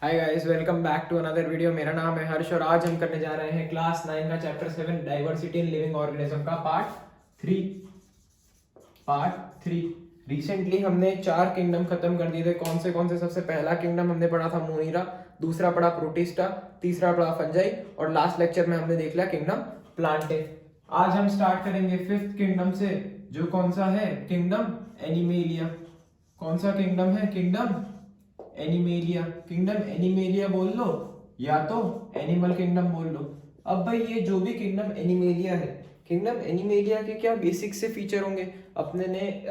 Hi guys, welcome back to another video. मेरा नाम है हर्ष और आज हम करने जा रहे हैं क्लास 9 का chapter 7 diversity in living organism का पार्ट 3। रिसेंटली हमने 4 किंगडम खत्म कर दिए थे। कौन से? सबसे पहला किंगडम हमने पढ़ा था मोनिरा, दूसरा पढ़ा प्रोटिस्टा, तीसरा पढ़ा फंजाई और लास्ट लेक्चर में हमने देख लिया किंगडम प्लांटे। आज हम स्टार्ट करेंगे 5th किंगडम से, जो कौन सा है? Kingdom animalia. कौन सा किंगडम है? Kingdom animalia. किंगडम एनिमेलिया बोल लो या तो एनिमल किंगडम बोल लो। अब भाई ये जो भी किंगडम एनिमेलिया है, किंगडम एनिमेलिया के क्या बेसिक से फीचर होंगे? अपने ने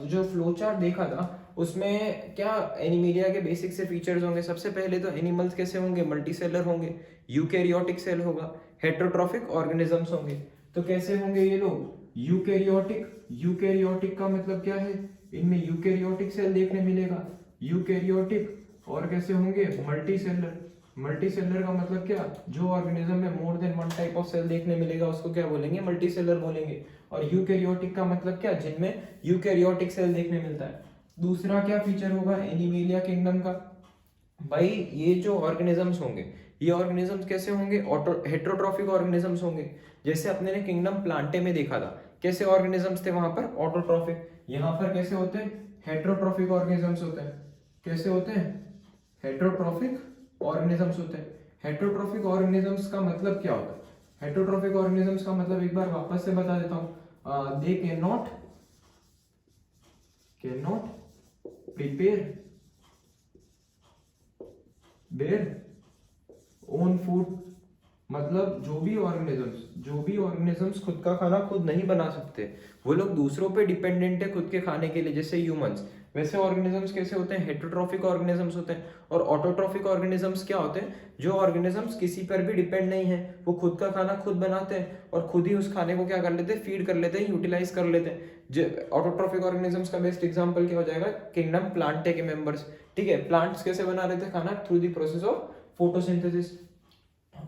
जो फ्लो चार्ट देखा था उसमें क्या एनिमेलिया के बेसिक से फीचर्स होंगे? सबसे पहले तो एनिमल्स कैसे होंगे? मल्टीसेलर होंगे, यूकैरियोटिक सेल होगा, हेटेरोट्रॉफिक ऑर्गेनिजम्स होंगे। तो कैसे होंगे ये लोग? यूकैरियोटिक। यूकैरियोटिक का मतलब क्या है? इनमें यूकैरियोटिक सेल देखने मिलेगा, यूकैरियोटिक। और कैसे होंगे? Multi cellular. मल्टी सेलर का मतलब क्या? जो ऑर्गेनिज्म में more than one type of cell देखने मिलेगा उसको क्या बोलेंगे? मल्टी सेलर बोलेंगे। और यूकैरियोटिक का मतलब क्या? जिनमें यूकैरियोटिक सेल देखने मिलता है। दूसरा क्या फीचर होगा एनिमेलिया किंगडम का? भाई ये जो ऑर्गेनिजम्स होंगे, ये ऑर्गेनिजम्स कैसे होंगे? ऑटो हेट्रोट्रॉफिक ऑर्गेनिजम्स होंगे। जैसे अपने ने किंगडम प्लांटे में देखा था, कैसे ऑर्गेनिजम्स थे वहां पर? ऑटोट्रॉफिक। यहाँ पर कैसे होते हैं? हेट्रोट्रॉफिक ऑर्गेनिजम्स होते हैं। कैसे होते हैं? हेट्रोट्रॉफिक ऑर्गेनिजम्स होते हैं। हेट्रोट्रॉफिक ऑर्गेनिजम्स का मतलब क्या होता है? हेट्रोट्रॉफिक ऑर्गेनिजम्स का मतलब एक बार वापस से बता देता हूं। They can not prepare their own food. मतलब जो भी ऑर्गेनिजम्स खुद का खाना खुद नहीं बना सकते, वो लोग दूसरों पे डिपेंडेंट है खुद के खाने के लिए, जैसे ह्यूमंस। वैसे ऑर्गेनिजम्स कैसे होते हैं? हेटेरोट्रॉफिक ऑर्गेनिजम्स होते हैं। और ऑटोट्रॉफिक ऑर्गेनिजम्स क्या होते हैं? जो ऑर्गेनिजम्स किसी पर भी डिपेंड नहीं है, वो खुद का खाना खुद बनाते हैं और खुद ही उस खाने को क्या कर लेते हैं? फीड कर लेते हैं, यूटिलाइज कर लेते हैं। ऑटोट्रॉफिक ऑर्गेनिजम्स का बेस्ट एग्जांपल क्या हो जाएगा? किंगडम प्लांटे के मेंबर्स। ठीक है, प्लांट्स कैसे बना रहे थे खाना? Through the process of photosynthesis.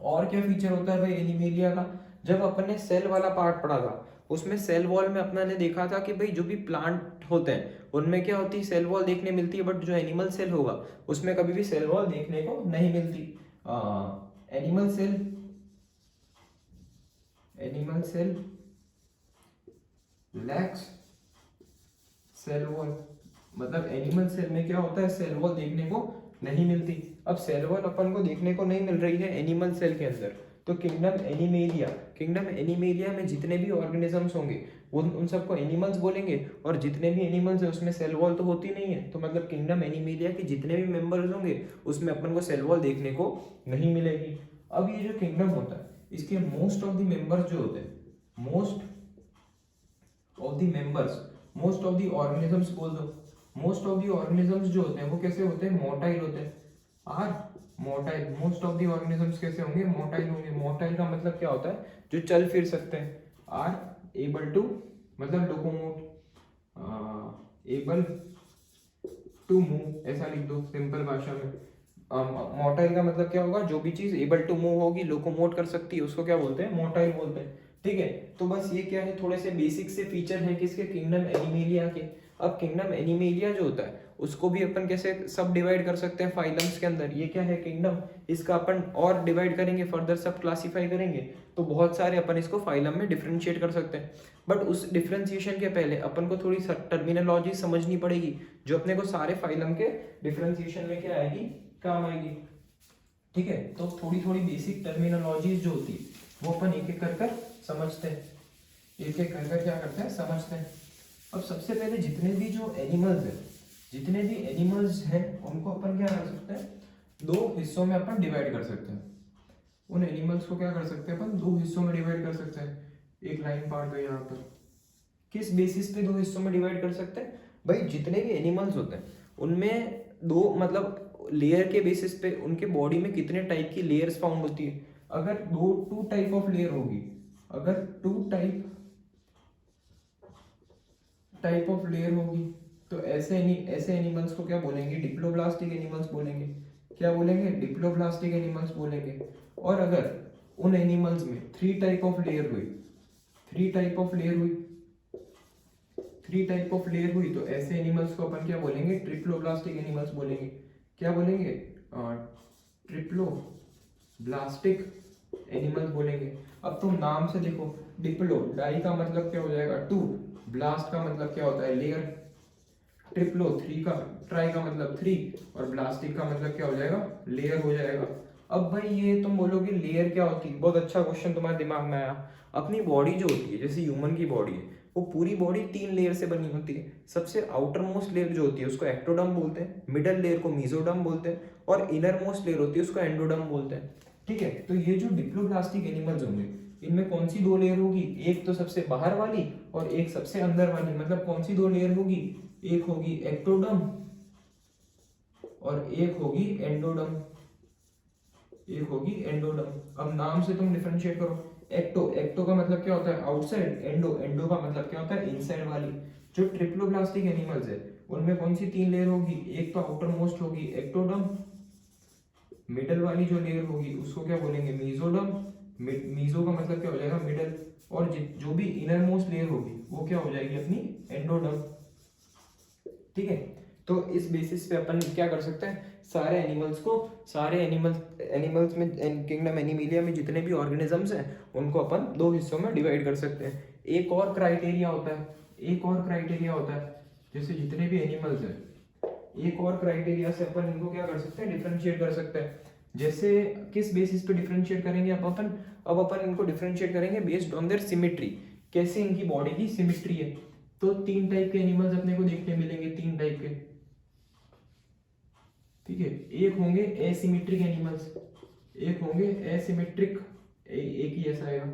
और क्या फीचर होता है भाई एनीमेलिया का? जब अपन ने सेल वाला पार्ट पढ़ा था, उसमें सेल वॉल में अपना ने देखा था कि भाई जो भी प्लांट होते हैं उनमें क्या होती है? सेल वॉल देखने मिलती है, बट जो एनिमल सेल होगा उसमें कभी भी सेल वॉल देखने को नहीं मिलती। Animal cell animal cell lacks cell wall. मतलब एनिमल सेल में क्या होता है? सेल वॉल देखने को नहीं मिलती। अब सेल वॉल अपन को देखने को नहीं मिल रही है एनिमल सेल के अंदर, तो किंगडम एनिमेलिया में जितने भी ऑर्गेनिजम्स होंगे उन सबको एनिमल्स बोलेंगे। और जितने भी एनिमल्स है उसमें सेल वॉल तो होती नहीं है, तो मतलब किंगडम एनिमेलिया के जितने भी मेंबर्स होंगे उसमें अपन को सेल वॉल देखने को नहीं मिलेगी। अब ये जो किंगडम होता है, इसके मोस्ट ऑफ द मेंबर्स जो होते हैं, मोस्ट ऑफ द ऑर्गेनिजम्स बोल दो। मोस्ट ऑफ द ऑर्गेनिजम्स जो होते हैं वो कैसे होते हैं? मोटाइल होते हैं। Are motile. Most of the organisms कैसे होंगे? मोटाइल होंगे। मोटाइल का मतलब क्या होता है? जो चल फिर सकते हैं। आर एबल टू मतलब लोकोमोट, एबल टू मूव, ऐसा लिख दो सिंपल भाषा में। मोटाइल का मतलब क्या होगा? जो भी चीज एबल टू मूव होगी, लोकोमोट कर सकती है, उसको क्या बोलते हैं? मोटाइल बोलते हैं। ठीक है, तो बस ये क्या है, थोड़े से बेसिक से फीचर हैं किसके? किंगडम एनिमेलिया के। अब किंगडम एनिमेलिया जो होता है उसको भी अपन कैसे सब डिवाइड कर सकते हैं फाइलम्स के अंदर? ये क्या है? किंगडम। इसका अपन और डिवाइड करेंगे, फर्दर सब क्लासीफाई करेंगे, तो बहुत सारे अपन इसको फाइलम में डिफ्रेंशिएट कर सकते हैं। बट उस डिफ्रेंशिएशन के पहले अपन को थोड़ी टर्मिनोलॉजी समझनी पड़ेगी, जो अपने को सारे फाइलम के डिफ्रेंशिएशन में क्या आएगी? काम आएगी। ठीक है, तो थोड़ी थोड़ी बेसिक टर्मिनोलॉजीज जो होती है वो अपन एक एक कर समझते हैं, एक एक कर क्या करते हैं? समझते हैं। अब सबसे पहले जितने भी एनिमल्स हैं उनको अपन क्या कर सकते हैं? 2 हिस्सों में अपन डिवाइड कर सकते हैं। उन एनिमल्स को क्या कर सकते हैं अपन? 2 हिस्सों में डिवाइड कर सकते हैं। एक लाइन पार्ट दो यहाँ पर। किस बेसिस पे 2 हिस्सों में डिवाइड कर सकते हैं? भाई जितने भी एनिमल्स होते हैं उनमें दो मतलब लेयर के बेसिस पे उनके बॉडी में कितने टाइप की लेयर्स फाउंड होती है। अगर टू टाइप ऑफ लेयर होगी, अगर टाइप ऑफ लेयर होगी, तो ऐसे एनिमल्स को क्या बोलेंगे? डिप्लोब्लास्टिक एनिमल्स बोलेंगे। क्या बोलेंगे? डिप्लोब्लास्टिक एनिमल्स बोलेंगे। और अगर उन एनिमल्स में 3 टाइप ऑफ लेयर हुई, 3 टाइप ऑफ लेयर हुई, 3 टाइप ऑफ लेयर हुई, तो ऐसे एनिमल्स को अपन क्या बोलेंगे? ट्रिप्लोब्लास्टिक एनिमल्स बोलेंगे। क्या बोलेंगे? ट्रिप्लो ब्लास्टिक एनिमल्स बोलेंगे। अब तुम नाम से देखो, डिप्लो, डाई का मतलब क्या हो जाएगा 2, ब्लास्ट का मतलब क्या होता है लेयर, ट्रिप्लो ट्राई का मतलब 3 और ब्लास्टिक का मतलब क्या हो जाएगा लेयर हो जाएगा। अब भाई ये तुम बोलोगे लेयर क्या होती है, बहुत अच्छा क्वेश्चन तुम्हारे दिमाग में आया। अपनी बॉडी जो होती है, जैसे ह्यूमन की बॉडी है, वो पूरी बॉडी 3 लेयर से बनी होती है। सबसे आउटर मोस्ट लेयर जो होती है उसको एक्टोडर्म बोलते हैं, मिडल लेयर को मीजोडर्म बोलते हैं, और इनर मोस्ट लेयर होती है उसको एंडोडर्म बोलते हैं। ठीक है, तो ये जो डिप्लोब्लास्टिक एनिमल्स होंगे इनमें कौन सी 2 लेयर होगी, एक तो सबसे बाहर वाली और एक सबसे अंदर वाली। मतलब कौन सी 2 लेयर होगी, एक होगी एक्टोडर्म और एक होगी एंडोडर्म, एक होगी एंडोडर्म। अब नाम से तुम डिफरेंशिएट करो, एक्टो का मतलब क्या होता है आउटसाइड, एंडो का मतलब क्या होता है इनसाइड वाली। जो ट्रिप्लोब्लास्टिक एनिमल्स है उनमें कौन सी 3 लेयर होगी, एक तो आउटर मोस्ट होगी एक्टोडर्म, मिडल वाली जो लेयर होगी उसको क्या बोलेंगे मीजोडर्म, मीजो का मतलब क्या हो जाएगा मिडल, और जो भी इनर मोस्ट लेयर होगी वो क्या हो जाएगी अपनी एंडोडर्म। ठीक है, तो इस बेसिस पे अपन क्या कर सकते हैं, सारे एनिमल्स में किंगडम एनिमिलिया में जितने भी ऑर्गेनिजम्स हैं उनको अपन 2 हिस्सों में डिवाइड कर सकते हैं। एक और क्राइटेरिया होता है, जैसे जितने भी एनिमल्स हैं एक और क्राइटेरिया से अपन इनको क्या कर सकते हैं डिफरेंशिएट कर सकते हैं। जैसे किस बेसिस पे डिफरेंशिएट करेंगे अब अपन इनको डिफरेंशिएट करेंगे बेस्ड ऑन देयर सिमेट्री, कैसे इनकी बॉडी की सिमेट्री है। तो 3 टाइप के एनिमल्स अपने को देखने मिलेंगे, 3 टाइप के। ठीक है, एक होंगे एसिमेट्रिक एनिमल्स, एक होंगे एसिमेट्रिक, एक ही ऐसा आएगा,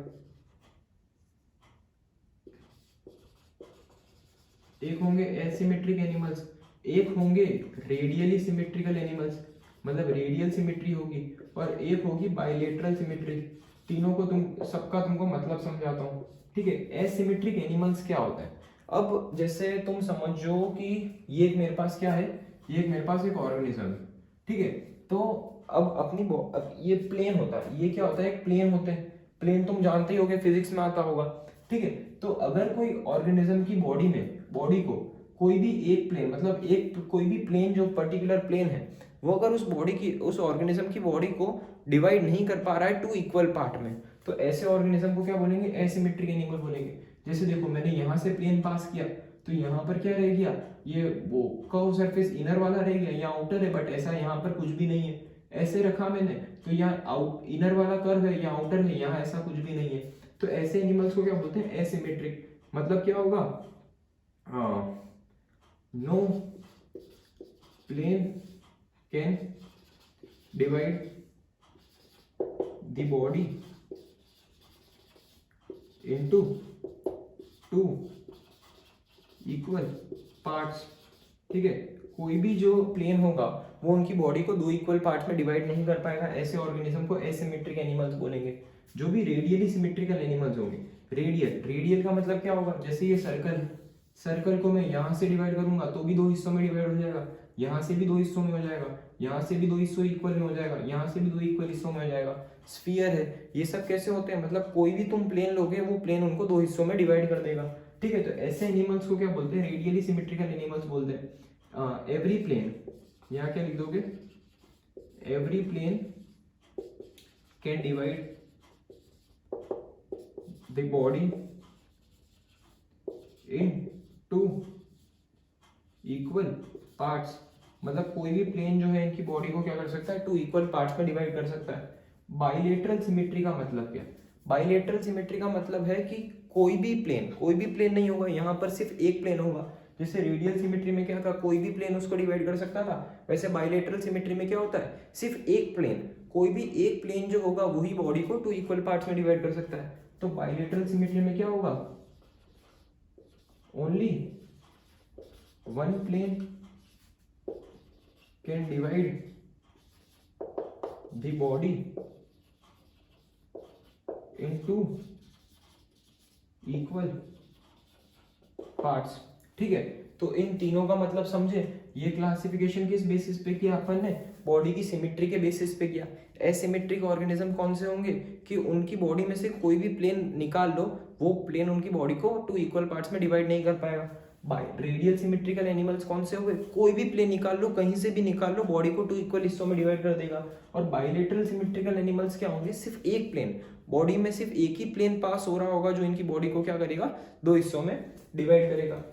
एक होंगे एसिमेट्रिक एनिमल्स, एक होंगे रेडियली सिमेट्रिकल एनिमल्स, मतलब रेडियल सिमेट्री होगी, और एक होगी बाइलेटरल सिमेट्री। तीनों को तुमको मतलब समझाता हूँ। ठीक है, एसिमेट्रिक एनिमल्स क्या होता है, अब जैसे तुम समझो कि ये एक मेरे पास क्या है, ये मेरे पास एक ऑर्गेनिज्म। ठीक है, तो अब ये प्लेन होता है, ये क्या होता है एक प्लेन होते हैं, प्लेन तुम जानते ही होगे फिजिक्स में आता होगा। ठीक है, तो अगर कोई ऑर्गेनिज्म की बॉडी को कोई भी एक प्लेन, मतलब कोई भी प्लेन जो पर्टिकुलर प्लेन है वो अगर उस ऑर्गेनिज्म की बॉडी को डिवाइड नहीं कर पा रहा है 2 इक्वल पार्ट में, तो ऐसे ऑर्गेनिज्म को क्या बोलेंगे एसिमेट्रिक एनिमल बोलेंगे। जैसे देखो मैंने यहाँ से प्लेन पास किया तो यहाँ पर क्या रह गया, ये वो कर्व सरफेस इनर वाला रह गया, यहाँ आउटर है, बट ऐसा यहाँ पर कुछ भी नहीं है। ऐसे रखा मैंने तो यहाँ इनर वाला कर्व है, यहाँ आउटर है, यहाँ ऐसा कुछ भी नहीं है। तो ऐसे एनिमल्स को क्या बोलते हैं एसिमेट्रिक। मतलब क्या होगा, no plane can divide the body into 2 equal parts. ठीक है, कोई भी जो प्लेन होगा वो उनकी बॉडी को 2 इक्वल पार्ट्स में डिवाइड नहीं कर पाएगा, ऐसे ऑर्गेनिज्म को एसिमेट्रिक एनिमल्स बोलेंगे। जो भी रेडियली सिमेट्रिकल एनिमल्स होंगे, रेडियल का मतलब क्या होगा, जैसे ये सर्कल को मैं यहाँ से डिवाइड करूंगा तो भी 2 हिस्सों में डिवाइड हो जाएगा, यहाँ से भी 2 हिस्सों में हो जाएगा, यहाँ से भी 2 हिस्सों इक्वल में हो जाएगा, यहाँ से भी 2 इक्वल हिस्सों में हो जाएगा। स्फीयर है, ये सब कैसे होते हैं, मतलब कोई भी तुम प्लेन लोगे वो प्लेन उनको 2 हिस्सों में डिवाइड कर देगा। ठीक है, तो ऐसे एनिमल्स को क्या बोलते हैं रेडियली सिमेट्रिकल एनिमल्स बोलते हैं। एवरी प्लेन, यहाँ क्या लिख दोगे, every plane can divide the body in 2 equal parts. मतलब कोई भी प्लेन जो है इनकी बॉडी को क्या कर सकता है 2 इक्वल पार्ट्स में डिवाइड कर सकता है। बाइलेटरल सिमेट्री का मतलब क्या, बाइलेटरल सिमेट्री का मतलब है कि कोई भी प्लेन नहीं होगा, यहाँ पर सिर्फ एक प्लेन होगा। जैसे रेडियल सिमेट्री में क्या था, कोई भी प्लेन उसको डिवाइड कर सकता था, वैसे बाइलेटरल सिमेट्री में क्या होता है सिर्फ एक प्लेन, कोई भी एक प्लेन जो होगा वही बॉडी को 2 इक्वल पार्ट्स में डिवाइड कर सकता है। तो बाइलेटरल सिमेट्री में क्या होगा, only one plane can divide the body into equal parts. ठीक है, तो इन तीनों का मतलब समझे। ये क्लासिफिकेशन किस बेसिस पे किया अपन ने, बॉडी की सिमेट्री के बेसिस पे किया। एसिमेट्रिक ऑर्गेनिज्म कौन से होंगे कि उनकी बॉडी में से कोई भी प्लेन निकाल लो, वो प्लेन उनकी बॉडी को 2 इक्वल पार्ट्स में डिवाइड नहीं कर पाएगा। बाय रेडियल सिमेट्रिकल एनिमल्स कौन से हुए, कोई भी प्लेन निकाल लो, कहीं से भी निकाल लो, बॉडी को 2 इक्वल हिस्सों में डिवाइड कर देगा। और बाइलेटरल सिमेट्रिकल एनिमल्स क्या होंगे, सिर्फ एक प्लेन, बॉडी में सिर्फ एक ही प्लेन पास हो रहा होगा जो इनकी बॉडी को क्या करेगा, 2 हिस्सों में डिवाइड करेगा।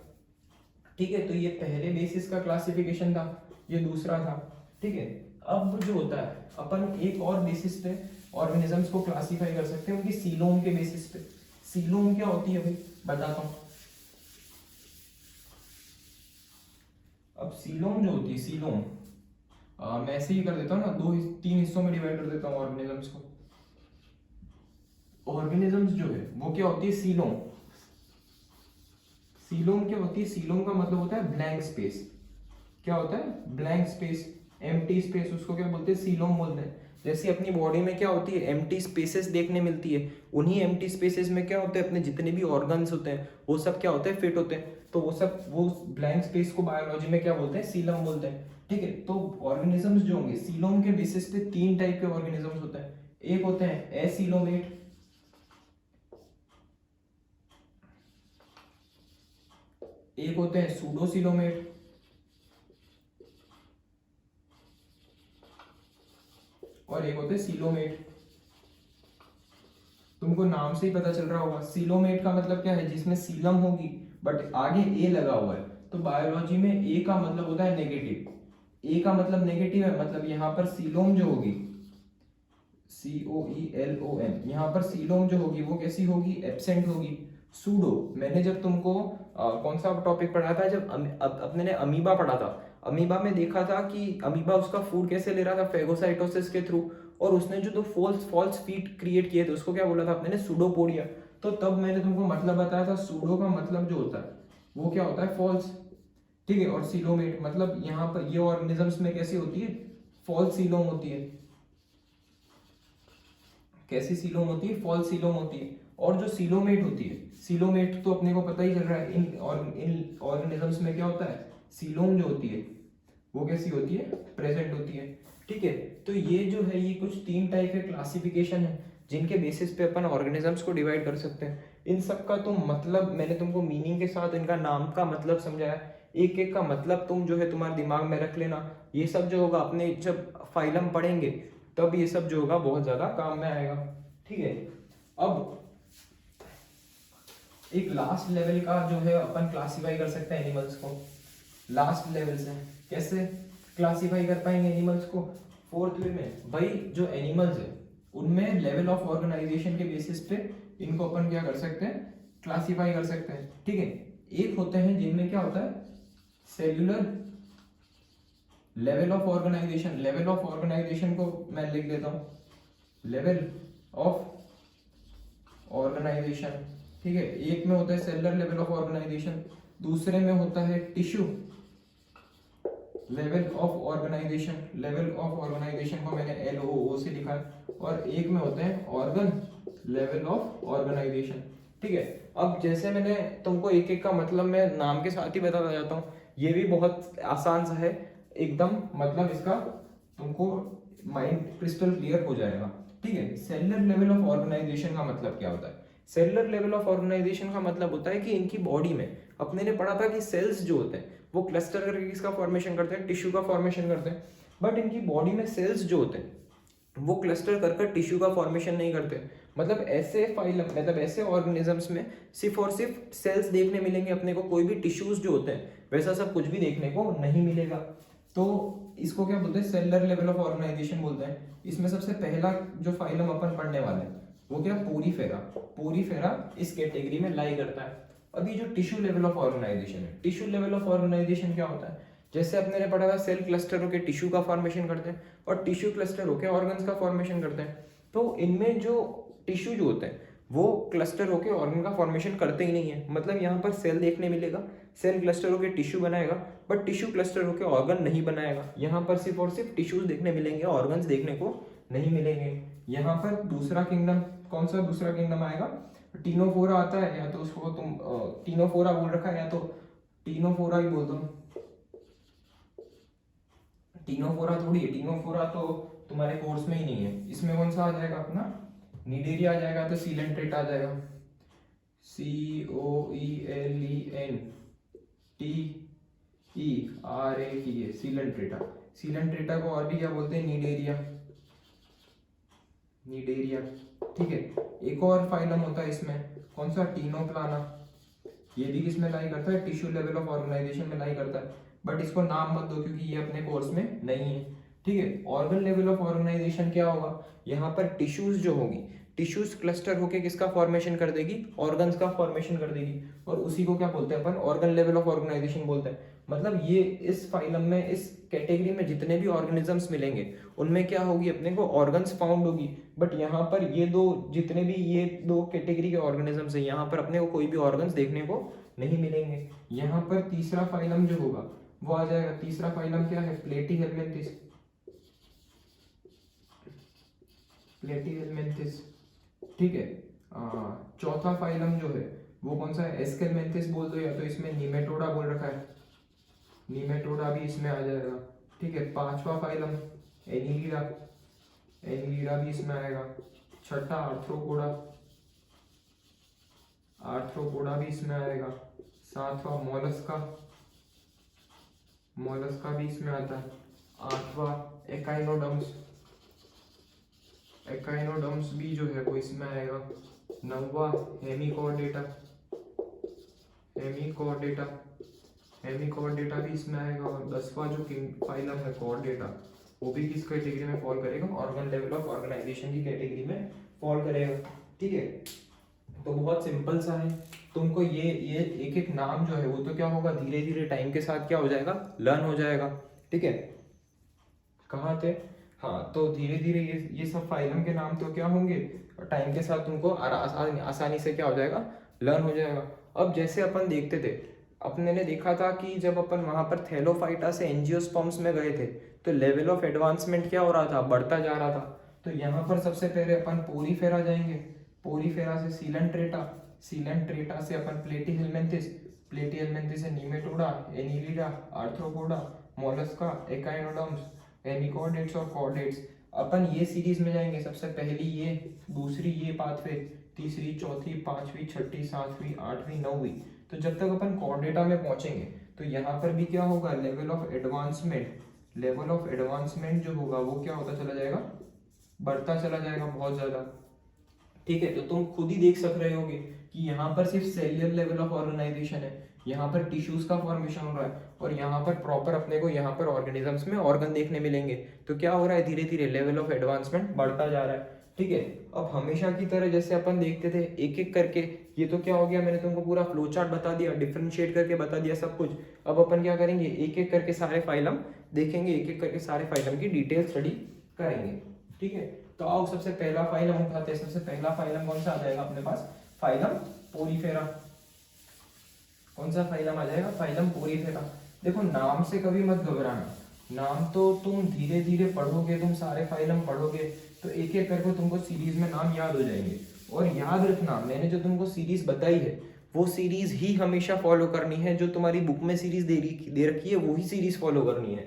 ठीक है, तो ये पहले बेसिस का क्लासिफिकेशन था, ये दूसरा था। ठीक है, अब जो होता है अपन एक और बेसिस पे ऑर्गेनिजम्स को क्लासिफाई कर सकते हैं, उनकी सीलोम के बेसिस पे। सीलोम क्या होती है भाई, बताता हूँ। अब सीलोम जो होती है, सीलोम मैं ऐसे ही कर देता हूँ ना, 3 हिस्सों में डिवाइड कर देता हूँ ऑर्गेनिजम्स को। ऑर्गेनिजम्स जो है वो क्या होती है, सीलोम। सीलोम क्या होती है, सीलोम का मतलब होता है ब्लैंक स्पेस। क्या होता है, ब्लैंक स्पेस, एम्प्टी स्पेस, उसको क्या बोलते हैं, सीलोम बोलते हैं। जैसे अपनी बॉडी में क्या होती है, एम्प्टी स्पेसेस देखने मिलती है, उन्हीं एम्प्टी स्पेसेस में क्या होते हैं, अपने जितने भी ऑर्गन्स होते हैं वो सब क्या होते हैं, फिट होते हैं। तो वो ब्लैंक स्पेस को बायोलॉजी में क्या बोलते हैं, सीलम बोलते हैं। ठीक है, तो ऑर्गेनिजम्स जो होंगे सीलोम के बेसिस पे 3 टाइप के ऑर्गेनिजम्स होते हैं। एक होते हैं एसीलोमेट, एक होते हैं सूडोसीलोमेट, और एक होते हैं सीलोमेट। तुमको नाम से ही पता चल रहा होगा, सीलोमेट का मतलब क्या है, जिसमें सीलम होगी बट आगे ए लगा हुआ है। तो बायोलॉजी में ए का मतलब होता है नेगेटिव, ए का मतलब नेगेटिव है, मतलब यहाँ पर सीलोम जो होगी, COELOM, यहाँ पर सीलोम जो होगी वो कैसी होगी, एब्सेंट होगी। सूडो, मैंने जब तुमको कौन सा टॉपिक पढ़ा था, जब अपने ने अमीबा पढ़ा था, अमीबा में देखा था कि अमीबा उसका फूड कैसे ले रहा था, फेगोसाइटोसिस के थ्रू, और उसने जो 2 फॉल्स फीट क्रिएट किए थे उसको क्या बोला था अपने ने, सूडोपोडिया। तो तब मैंने तुमको मतलब बताया था, सूडो का मतलब जो होता है वो क्या होता है, फॉल्स। ठीक है, और सीलोमेट मतलब यहाँ पर ये ऑर्गेनिजम्स में कैसी होती है, फॉल्स सीलोम होती है। कैसी सीलोम होती है, फॉल्स सीलोम होती है। और जो सीलोमेट होती है, सीलोमेट तो अपने को पता ही चल रहा है, इन ऑर्गेनिजम्स में क्या होता है, सीलोम जो होती है वो कैसी होती है, प्रेजेंट होती है। ठीक है, तो ये जो है ये कुछ 3 टाइप के क्लासिफिकेशन है जिनके बेसिस पे अपन ऑर्गेनिजम्स को डिवाइड कर सकते हैं। इन सब का तो मतलब मैंने तुमको मीनिंग के साथ इनका नाम का मतलब समझाया, एक एक का मतलब तुम जो है तुम्हारे दिमाग में रख लेना। ये सब जो होगा अपने जब फाइलम पढ़ेंगे तब ये सब जो होगा बहुत ज्यादा काम में आएगा। ठीक है, अब एक लास्ट लेवल का जो है अपन क्लासिफाई कर सकते हैं एनिमल्स को, लास्ट लेवल से कैसे क्लासिफाई कर पाएंगे एनिमल्स को, 4th वे में। भाई जो एनिमल्स है उनमें लेवल ऑफ ऑर्गेनाइजेशन के बेसिस पे इनको अपन क्या कर सकते हैं, क्लासिफाई कर सकते हैं। ठीक है, एक होते हैं जिनमें क्या होता है, cellular level of organisation. Level of organisation को मैं लिख देता हूँ, लेवल ऑफ ऑर्गेनाइजेशन। ठीक है, एक में होता है सेलुलर लेवल ऑफ ऑर्गेनाइजेशन, दूसरे में होता है tissue level of organisation. Level of organisation को मैंने LOO से लिखा है, और एक में होते हैं ऑर्गन लेवल ऑफ ऑर्गेनाइजेशन। ठीक है, अब जैसे मैंने तुमको एक एक का मतलब मैं नाम के साथ ही बताता जाता हूँ, ये भी बहुत आसान सा है एकदम, मतलब इसका तुमको माइंड क्रिस्टल क्लियर हो जाएगा। ठीक है, सेलुलर लेवल ऑफ ऑर्गेनाइजेशन का मतलब क्या होता है, सेलुलर लेवल ऑफ ऑर्गेनाइजेशन का मतलब होता है कि इनकी बॉडी में, अपने ने पढ़ा था कि सेल्स जो होते हैं वो क्लस्टर करके किसका फॉर्मेशन करते हैं, टिश्यू का फॉर्मेशन करते हैं। बट इनकी बॉडी में सेल्स जो होते हैं वो क्लस्टर कर टिश्यू का फॉर्मेशन नहीं करते। मतलब ऐसे फाइलम, मतलब ऐसे ऑर्गेनिजम्स में सिर्फ और सिर्फ सेल्स देखने मिलेंगे अपने को, कोई भी टिश्यूज जो होते हैं वैसा सब कुछ भी देखने को नहीं मिलेगा। तो इसको क्या बोलते हैं, सेलुलर लेवल ऑफ ऑर्गेनाइजेशन बोलते हैं। इसमें सबसे पहला जो फाइलम अपन पढ़ने वाले हैं वो क्या, पोरीफेरा। पोरीफेरा इस कैटेगरी में लाई करता है। अभी जो टिश्यू लेवल ऑफ ऑर्गेनाइजेशन है, टिश्यू लेवल ऑफ ऑर्गेनाइजेशन क्या होता है, जैसे अपने ने पढ़ा था सेल क्लस्टर होकर टिश्यू का फॉर्मेशन करते हैं और टिश्यू क्लस्टर होकर ऑर्गन्स का फॉर्मेशन करते हैं। तो इनमें जो टिश्यू जो होते हैं वो क्लस्टर होकर ऑर्गन का फॉर्मेशन करते ही नहीं है। मतलब यहाँ पर सेल देखने मिलेगा, सेल क्लस्टर होकर टिश्यू बनाएगा, बट टिश्यू क्लस्टर होकर ऑर्गन नहीं बनाएगा। यहाँ पर सिर्फ और सिर्फ टिश्यूज देखने मिलेंगे, ऑर्गन्स देखने को नहीं मिलेंगे। यहाँ पर दूसरा किंगडम, कौन सा दूसरा किंगडम आएगा, टीनोफोरा आता है, या तो उसको तुम टीनोफोरा बोल रखा है या तो टीनोफोरा ही बोल दो। टीनोफोरा थोड़ी है, टीनोफोरा तो तुम्हारे कोर्स में ही नहीं है। इसमें कौन सा आ जाएगा अपना, निडेरिया आ जाएगा, तो सीलेंट्रेट आ जाएगा, COELEN TERATA, सीलेंट्रेटा। सीलेंट्रेटा को और भी क्या बोलते हैं, नीडेरिया, नीडेरिया। ठीक है, एक और फाइलम होता है इसमें, कौन सा, टीनोप्लाना। ये भी किसमें लाई करता है, टिश्यू लेवल ऑफ ऑर्गेनाइजेशन में लाई करता है, बट इसको नाम मत दो क्योंकि ये अपने कोर्स में नहीं है। ठीक है, ऑर्गन लेवल ऑफ ऑर्गेनाइजेशन क्या होगा, यहाँ पर टिश्यूज जो होगी, टिश्यूज क्लस्टर होके किसका फॉर्मेशन कर देगी, ऑर्गन्स का फॉर्मेशन कर देगी, और उसी को क्या बोलते हैं अपन, ऑर्गन लेवल ऑफ ऑर्गेनाइजेशन बोलते हैं। मतलब ये इस फाइलम में, इस कैटेगरी में जितने भी ऑर्गेनिजम्स मिलेंगे उनमें क्या होगी, अपने को ऑर्गन्स फाउंड होगी, बट यहाँ पर ये दो, जितने भी ये दो कैटेगरी के ऑर्गेनिजम्स हैं, यहाँ पर अपने को कोई भी ऑर्गन्स देखने को नहीं मिलेंगे। यहाँ पर तीसरा फाइलम जो होगा वो आ जाएगा, तीसरा फाइलम क्या है, प्लेटीहेल्मिन्थिस, प्लेटीहेल्मिन्थिस। ठीक है, चौथा फाइलम जो है वो कौन सा है, एस्केलमेंथिस बोल दो, या तो इसमें निमेटोडा बोल रखा है, निमेटोडा भी इसमें आ जाएगा। ठीक है, पांचवा फाइलम एनिलीडा, एनिलीडा भी इसमें आएगा। छठा आर्थ्रोपोडा, आर्थ्रोपोडा भी इसमें आएगा। सातवां मोलस्का, मोलस्का भी इसमें आता है। आठवां एकाइनोडर्म्स, एकाइनोडर्म्स भी जो है वो इसमें आएगा। नौवां हेमिकॉर्डेटा, हेमिकॉर्डेटा, हेमिकॉर्डेटा भी इसमें आएगा। और 10वां जो फाइलम है कॉर्डेटा, वो भी किस कैटेगरी में फॉल करेगा, ऑर्गन लेवल ऑफ ऑर्गेनाइजेशन की कैटेगरी में फॉल करेगा। ठीक है, तो बहुत सिंपल सा है, तुमको ये एक एक नाम जो है वो तो क्या होगा, धीरे धीरे टाइम के साथ क्या हो जाएगा, लर्न हो जाएगा। ठीक है, कहाँ थे, हाँ, तो धीरे धीरे ये सब फाइलम के नाम तो क्या होंगे, टाइम के साथ तुमको आसानी से क्या हो जाएगा, लर्न हो जाएगा। अब जैसे अपन देखते थे, अपने ने देखा था कि जब अपन वहाँ पर थैलोफाइटा से एंजियोस्पर्म्स में गए थे तो लेवल ऑफ एडवांसमेंट क्या हो रहा था, बढ़ता जा रहा था। तो यहाँ पर सबसे पहले अपन पोरीफेरा जाएंगे, पोरीफेरा से सीलेंट्रेटा, सीलेंट्रेटा से अपन प्लेटीहेल्मिन्थिस, प्लेटीहेल्मिन्थिस से Nematoda, Annelida, arthropoda, Mollusca, echinoderms, hemichordates और कॉर्डेट्स। अपन ये सीरीज में जाएंगे, सबसे पहली ये, दूसरी ये पाथवे, तीसरी, चौथी, पांचवी, छठी, सातवीं, आठवीं, नौवीं। तो जब तक अपन कॉर्डेटा में पहुंचेंगे तो यहाँ पर भी क्या होगा, level of advancement, level of advancement जो होगा वो क्या होता चला जाएगा, बढ़ता चला जाएगा बहुत ज्यादा। ठीक है, तो तुम खुद ही देख सक रहे होगे कि यहाँ पर सिर्फ सेल्युलर लेवल ऑफ ऑर्गेनाइजेशन है, यहाँ पर टिश्यूज का फॉर्मेशन हो रहा है, और यहाँ पर प्रॉपर अपने को यहाँ पर ऑर्गेनिजम्स में ऑर्गन देखने मिलेंगे। तो क्या हो रहा है, धीरे धीरे लेवल ऑफ एडवांसमेंट बढ़ता जा रहा है। ठीक है, अब हमेशा की तरह जैसे अपन देखते थे एक एक करके, ये तो क्या हो गया, मैंने तुमको पूरा फ्लो चार्ट बता दिया, डिफरेंशिएट करके बता दिया सब कुछ। अब अपन क्या करेंगे, एक एक करके सारे फाइलम देखेंगे, एक एक करके सारे फाइलम की डिटेल स्टडी करेंगे। ठीक है, तो आओ सबसे पहला फाइलम उठाते हैं। सबसे पहला फाइलम कौन सा आ जाएगा अपने पास, फाइलम पोरीफेरा। कौन सा फाइलम आ जाएगा, फाइलम पोरीफेरा। देखो नाम से कभी मत घबराना, नाम तो तुम धीरे धीरे पढ़ोगे, तुम सारे फाइलम पढ़ोगे तो एक एक करके तुमको सीरीज में नाम याद हो जाएंगे। और याद रखना, मैंने जो तुमको सीरीज बताई है वो सीरीज ही हमेशा फॉलो करनी है, जो तुम्हारी बुक में सीरीज दे रखी है वही सीरीज फॉलो करनी है।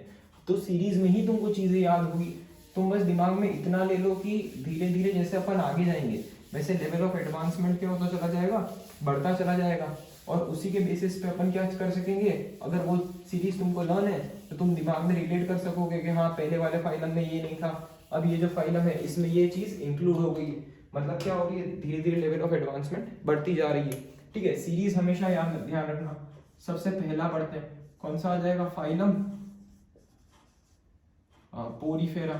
तो सीरीज में ही तुमको चीजें याद होगी। तुम बस दिमाग में इतना ले लो कि धीरे धीरे जैसे अपन आगे जाएंगे वैसे लेवल ऑफ एडवांसमेंट क्या होता चला जाएगा, बढ़ता चला जाएगा, और उसी के बेसिस पे अपन क्या कर सकेंगे, अगर वो सीरीज तुमको लर्न है तो तुम दिमाग में रिलेट कर सकोगे कि हाँ पहले वाले फाइलम में ये नहीं था, अब ये जो फाइलम है इसमें ये चीज इंक्लूड हो गई। मतलब क्या हो रही है, धीरे धीरे लेवल ऑफ एडवांसमेंट बढ़ती जा रही है। ठीक है, सीरीज हमेशा ध्यान रखना। सबसे पहला बढ़ते हैं, कौन सा आ जाएगा, फाइलम पोरीफेरा।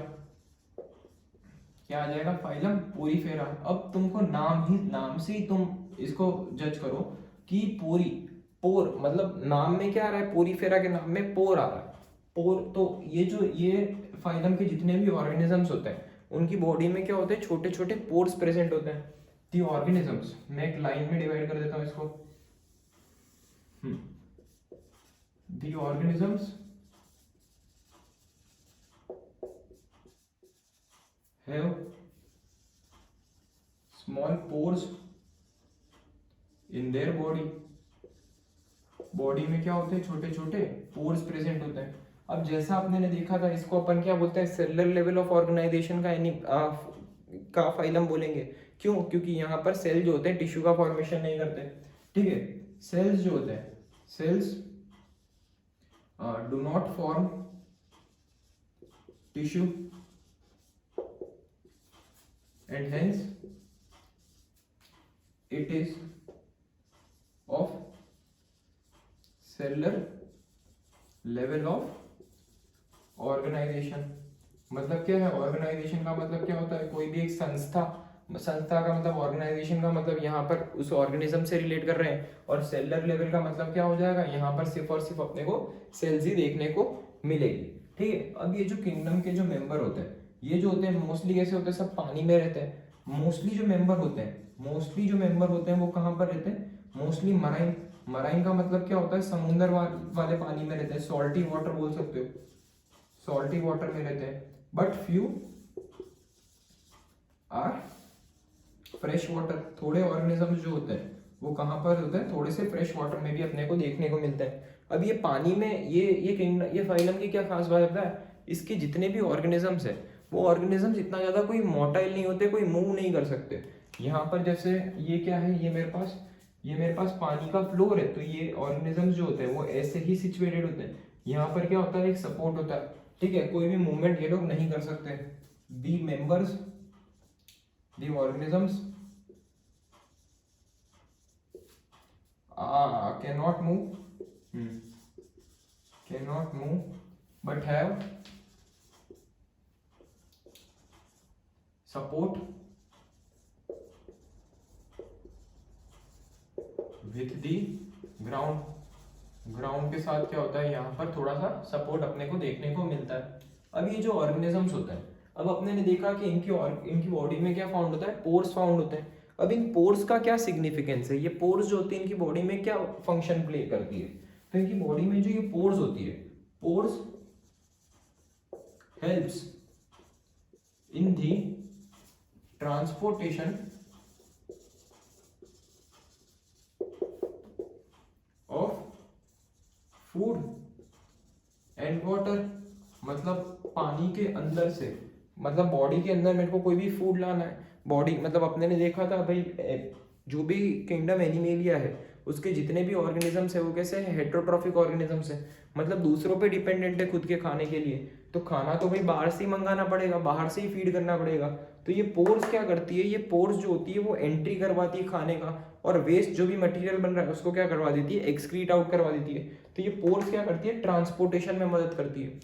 क्या आ जाएगा, फाइलम पोरीफेरा। अब तुमको नाम से ही तुम इसको जज करो कि पोर मतलब नाम में क्या आ रहा है, पोरीफेरा के नाम में पोर आ रहा है। पोर, तो ये फाइलम के जितने भी ऑर्गेनिजम्स होते हैं उनकी बॉडी में क्या होते हैं, छोटे छोटे पोर्स प्रेजेंट होते हैं। दी ऑर्गेनिजम्स, मैं एक लाइन में डिवाइड कर देता हूं इसको। दी organisms have small pores in their body. Body में क्या होते हैं, छोटे छोटे पोर्स प्रेजेंट होते हैं। अब जैसा आपने ने देखा था, इसको अपन क्या बोलते हैं, सेलुलर लेवल ऑफ ऑर्गेनाइजेशन का फाइलम बोलेंगे। क्यों, क्योंकि यहाँ पर सेल जो होते हैं टिश्यू का फॉर्मेशन नहीं करते। ठीक है, सेल्स जो होते हैं, cells do not form tissue and hence it is of cellular level of organisation. मतलब क्या है ऑर्गेनाइजेशन का मतलब क्या होता है, कोई भी एक संस्था का मतलब ऑर्गेनाइजेशन का मतलब यहाँ पर उस ऑर्गेनिज्म से रिलेट कर रहे हैं, और सेलुलर लेवल का मतलब क्या हो जाएगा, यहाँ पर सिर्फ और सिर्फ अपने को सेल्स ही देखने को मिलेगी। ठीक है, अब ये जो किंगडम के जो मेंबर होते हैं, ये जो होते हैं मोस्टली कैसे होते हैं, सब पानी में रहते हैं। मोस्टली जो मेंबर होते हैं वो कहाँ पर रहते हैं, मोस्टली मराइन। मराइन का मतलब क्या होता है, समुद्र वाले पानी में रहते हैं, सॉल्टी वाटर बोल सकते हो, सॉल्टी वाटर में रहते हैं। But few are fresh water. थोड़े ऑर्गेनिज्म जो होते हैं वो कहाँ पर होते हैं, थोड़े से फ्रेश वाटर में भी अपने को देखने को मिलते हैं। अब ये पानी में ये फाइलम की क्या खास बात है, इसके जितने भी ऑर्गेनिजम्स है वो ऑर्गेनिजम्स इतना ज्यादा कोई मोटाइल नहीं होते, कोई मूव नहीं कर सकते। यहाँ पर जैसे ये क्या है, ये मेरे पास पानी का फ्लोर है, तो ये ऑर्गेनिजम्स जो होते हैं वो ऐसे ही सिचुएटेड होते हैं। यहाँ पर क्या होता है, एक सपोर्ट होता है। ठीक है, कोई भी मूवमेंट ये लोग नहीं कर सकते। The members, the organisms cannot move but have support with the ground के साथ क्या होता है, यहाँ पर थोड़ा सा सपोर्ट अपने को देखने को मिलता है। अब ये जो ऑर्गेनिजम्स होते हैं, अब अपने ने देखा कि इनकी बॉडी में क्या फाउंड होता है, पोर्स फाउंड होते हैं। अब इन पोर्स का क्या सिग्निफिकेंस है, ये पोर्स जो होती है इनकी बॉडी में क्या फंक्शन प्ले करती है, तो इनकी बॉडी में जो ये पोर्स होती है, pores helps in the transportation of food and water. मतलब पानी के अंदर से, मतलब बॉडी के अंदर मेरे को कोई भी फूड लाना है, बॉडी मतलब अपने ने देखा था भाई जो भी किंगडम एनिमेलिया है उसके जितने भी ऑर्गेनिजम्स है वो कैसे है, हेट्रोट्रॉफिक ऑर्गेनिजम्स है, मतलब दूसरों पे डिपेंडेंट है खुद के खाने के लिए। तो खाना तो भाई बाहर से ही मंगाना पड़ेगा, बाहर से ही फीड करना पड़ेगा। तो ये पोर्स क्या करती है, ये पोर्स जो होती है वो एंट्री करवाती है खाने का, और वेस्ट जो भी मटेरियल बन रहा है उसको क्या करवा देती है, एक्सक्रीट आउट करवा देती है। तो ये पोर्स क्या करती है, ट्रांसपोर्टेशन में मदद करती है।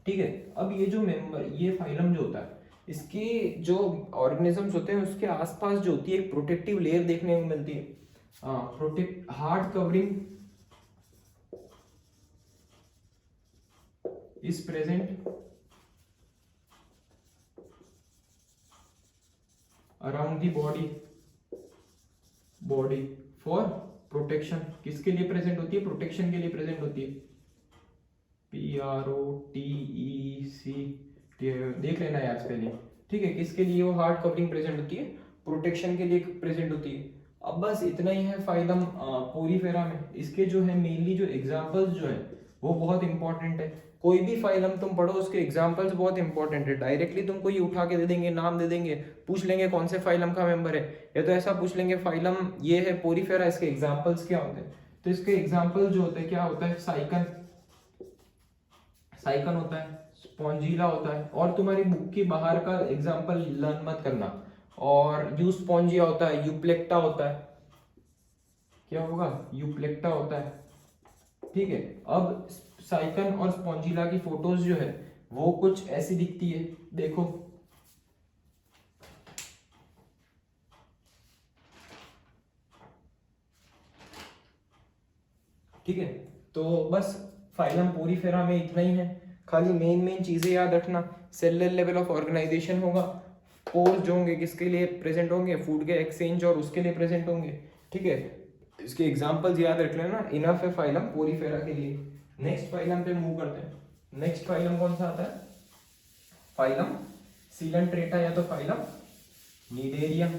ठीक है, अब ये जो मेंबर, ये फाइलम जो होता है, इसके जो ऑर्गेनिजम्स होते हैं उसके आसपास जो होती है एक प्रोटेक्टिव लेयर देखने को मिलती है, protect hard covering is present around the body for protection. किसके लिए प्रेजेंट होती है, प्रोटेक्शन के लिए प्रेजेंट होती है। PROTEC देख लेना यार पहले। ठीक है, किसके लिए वो हार्ड कवरिंग प्रेजेंट होती है, प्रोटेक्शन के लिए प्रेजेंट होती है। अब बस इतना ही है फाइलम पोरीफेरा में। इसके जो है मेनली जो एग्जांपल्स जो है वो बहुत इंपॉर्टेंट है। कोई भी फाइलम तुम पढ़ो उसके एग्जांपल्स बहुत इंपॉर्टेंट है। डायरेक्टली तुमको ये उठा के दे देंगे, नाम दे देंगे, पूछ लेंगे कौन से फाइलम का मेंबर है, या तो ऐसा पूछ लेंगे फाइलम ये है पोरीफेरा, इसके एग्जाम्पल्स क्या होते हैं। तो इसके एग्जाम्पल जो होते हैं क्या होता है, साइकन होता है, स्पॉन्जिला होता है, और तुम्हारी बुक की बाहर का एग्जांपल लर्न मत करना। और यूस्पॉन्जिया होता है, यूप्लेक्टा होता है, क्या होगा, यूप्लेक्टा होता है। ठीक है, अब साइकन और स्पॉन्जिला की फोटोज जो है वो कुछ ऐसी दिखती है, देखो। ठीक है, तो बस फाइलम पोरीफेरा में इतना ही है। खाली मेन चीजें याद रखना, सेलुलर लेवल ऑफ ऑर्गेनाइजेशन होगा, पोर्स जो होंगे किसके लिए प्रेजेंट होंगे, फूड के एक्सचेंज और उसके लिए प्रेजेंट होंगे। ठीक है, इसके एग्जांपल्स याद रख लेना, इनफ है फाइलम पोरीफेरा के लिए। नेक्स्ट फाइलम पे मूव करते हैं। नेक्स्ट फाइलम कौन सा आता है, फाइलम सीलेंट्रेटा या तो फाइलम नीडेरिया।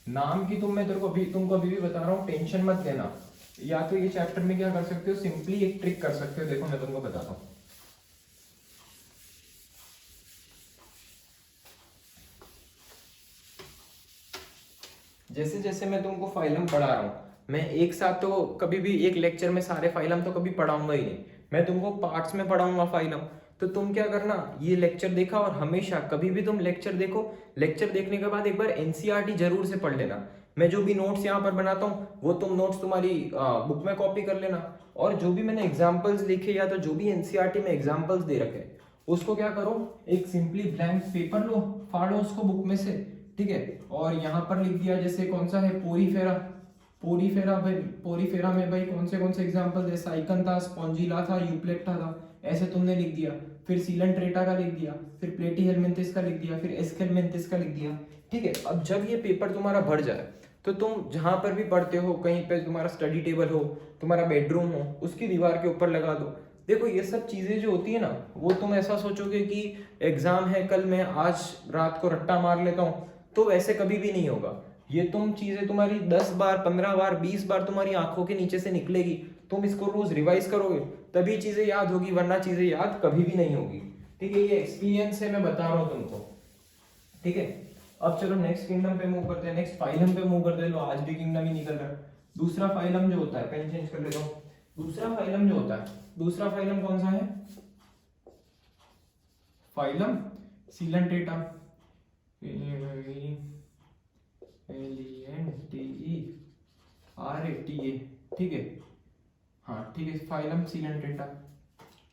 नाम की तुमको अभी भी बता रहा हूँ, टेंशन मत लेना। या तो ये चैप्टर में क्या कर सकते हो, सिंपली एक ट्रिक कर सकते हो, देखो मैं तुमको बताता हूँ। जैसे जैसे मैं तुमको फाइलम पढ़ा रहा हूँ मैं एक साथ तो कभी भी एक लेक्चर में सारे फाइलम तो कभी पढ़ाऊंगा ही नहीं, मैं तुमको पार्ट्स में पढ़ाऊंगा फाइलम। तो तुम क्या करना, ये लेक्चर देखा और हमेशा कभी भी तुम लेक्चर देखो, लेक्चर देखने के बाद एक बार एनसीईआरटी जरूर से पढ़ लेना। मैं जो भी नोट्स यहाँ पर बनाता हूँ वो तुम नोट्स तुम्हारी बुक में कॉपी कर लेना, और जो भी मैंने एग्जाम्पल्स लिखे या तो जो भी एनसीईआरटी में एग्जाम्पल्स दे रखे उसको क्या करो, एक सिंपली ब्लैंक पेपर लो, फाड़ो उसको बुक में से, ठीक है, और यहाँ पर लिख दिया जैसे कौन सा है पोरीफेरा, पोरीफेरा में भाई कौन से एग्जाम्पल थे, साइकन था, स्पॉन्जिला था, यूप्लेक्टा था, ऐसे तुमने लिख दिया। फिर सीलेंट्रेटा का लिख दिया, फिर प्लेटीहेलमिंथिस का लिख दिया, फिर एस्केलमिंथिस का लिख दिया, ठीक है। अब जब ये पेपर तुम्हारा भर जाए तो तुम जहां पर भी पढ़ते हो, कहीं पे तुम्हारा स्टडी टेबल हो, तुम्हारा बेडरूम हो, उसकी दीवार के ऊपर लगा दो। देखो ये सब चीजें जो होती है ना, वो तुम ऐसा सोचोगे कि एग्जाम है कल, मैं आज रात को रट्टा मार लेता हूँ, तो ऐसे कभी भी नहीं होगा। ये तुम चीजें तुम्हारी 10 बार 15 बार 20 बार तुम्हारी आंखों के नीचे से निकलेगी, तुम इसको रोज रिवाइज करोगे तभी चीजें याद होगी, वरना चीजें याद कभी भी नहीं होगी, ठीक है। ये एक्सपीरियंस है, मैं बता रहा हूँ तुमको, ठीक है। अब चलो नेक्स्ट किंगडम पे मूव करते हैं, नेक्स्ट फाइलम पे मूव करते हैं। लो आज भी किंगडम ही निकल रहा है। दूसरा फाइलम जो होता है, पेन चेंज कर लेता हूँ। दूसरा फाइलम जो होता है, दूसरा फाइलम कौन सा है, फाइलम सीलेंट्रेटा, LENTERATA, ठीक है, हाँ ठीक है, फाइलम सीलेंट्रेटा।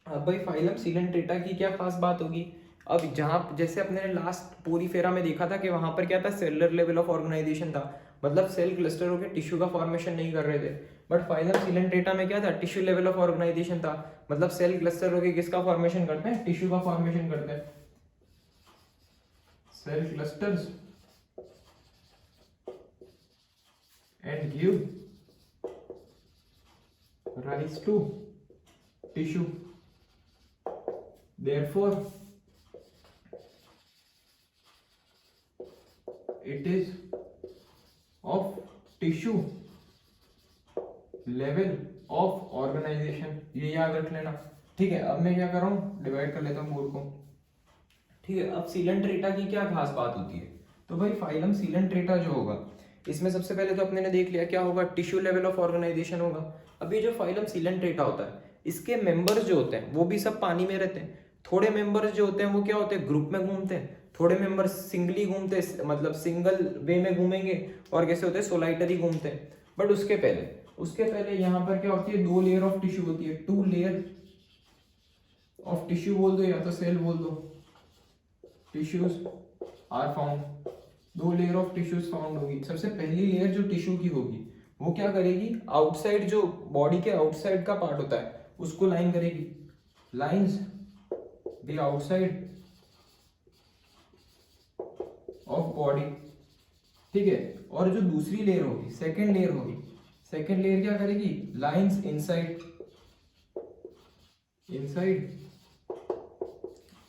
अब भाई फाइलम सीलेंट्रेटा की क्या खास बात होगी, अब जहाँ जैसे अपने लास्ट पोरीफेरा में देखा था कि वहां पर क्या था, सेलुलर लेवल ऑफ ऑर्गेनाइजेशन था, मतलब सेल क्लस्टर होकर टिश्यू का फॉर्मेशन नहीं कर रहे थे। बट फाइलम सीलेंट्रेटा में क्या था, टिश्यू लेवल ऑफ ऑर्गेनाइजेशन था, मतलब सेल क्लस्टर होकर किसका फॉर्मेशन करते हैं, टिश्यू का फॉर्मेशन करते हैं। Cell clusters and give rise to tissue, therefore it is of tissue level of organization, ये याद रख लेना, ठीक है। अब मैं क्या कर रहा हूँ, डिवाइड कर लेता हूँ बोर्ड को, ठीक है। अब सीलेंट्रेटा की क्या खास बात होती है, तो भाई फाइलम सीलेंट्रेटा जो होगा, इसमें सबसे पहले तो अपने ने देख लिया क्या होगा, टिश्यू लेवल ऑफ ऑर्गेनाइजेशन होगा। अब ये जो फाइलम सीलेंट्रेटा होता है, इसके मेंबर्स जो होते हैं वो भी सब पानी में रहते हैं। थोड़े मेंबर्स जो होते हैं वो क्या होते हैं, ग्रुप में घूमते हैं, थोड़े मेंबर्स सिंगली घूमते हैं, मतलब सिंगल वे में घूमेंगे, और कैसे होते हैं, सोलाइटरी घूमते हैं। बट उसके पहले यहाँ पर क्या होती है, 2 लेयर ऑफ टिश्यू होती है, 2 लेयर ऑफ टिश्यू बोल दो या तो सेल बोल दो, tissues are found, 2 layer of tissues found होगी। सबसे पहली लेयर जो टिश्यू की होगी वो क्या करेगी, आउटसाइड जो बॉडी के आउटसाइड का पार्ट होता है उसको लाइन करेगी, lines the outside of body, ठीक है। और जो दूसरी लेयर होगी, सेकेंड लेयर क्या करेगी, लाइंस इनसाइड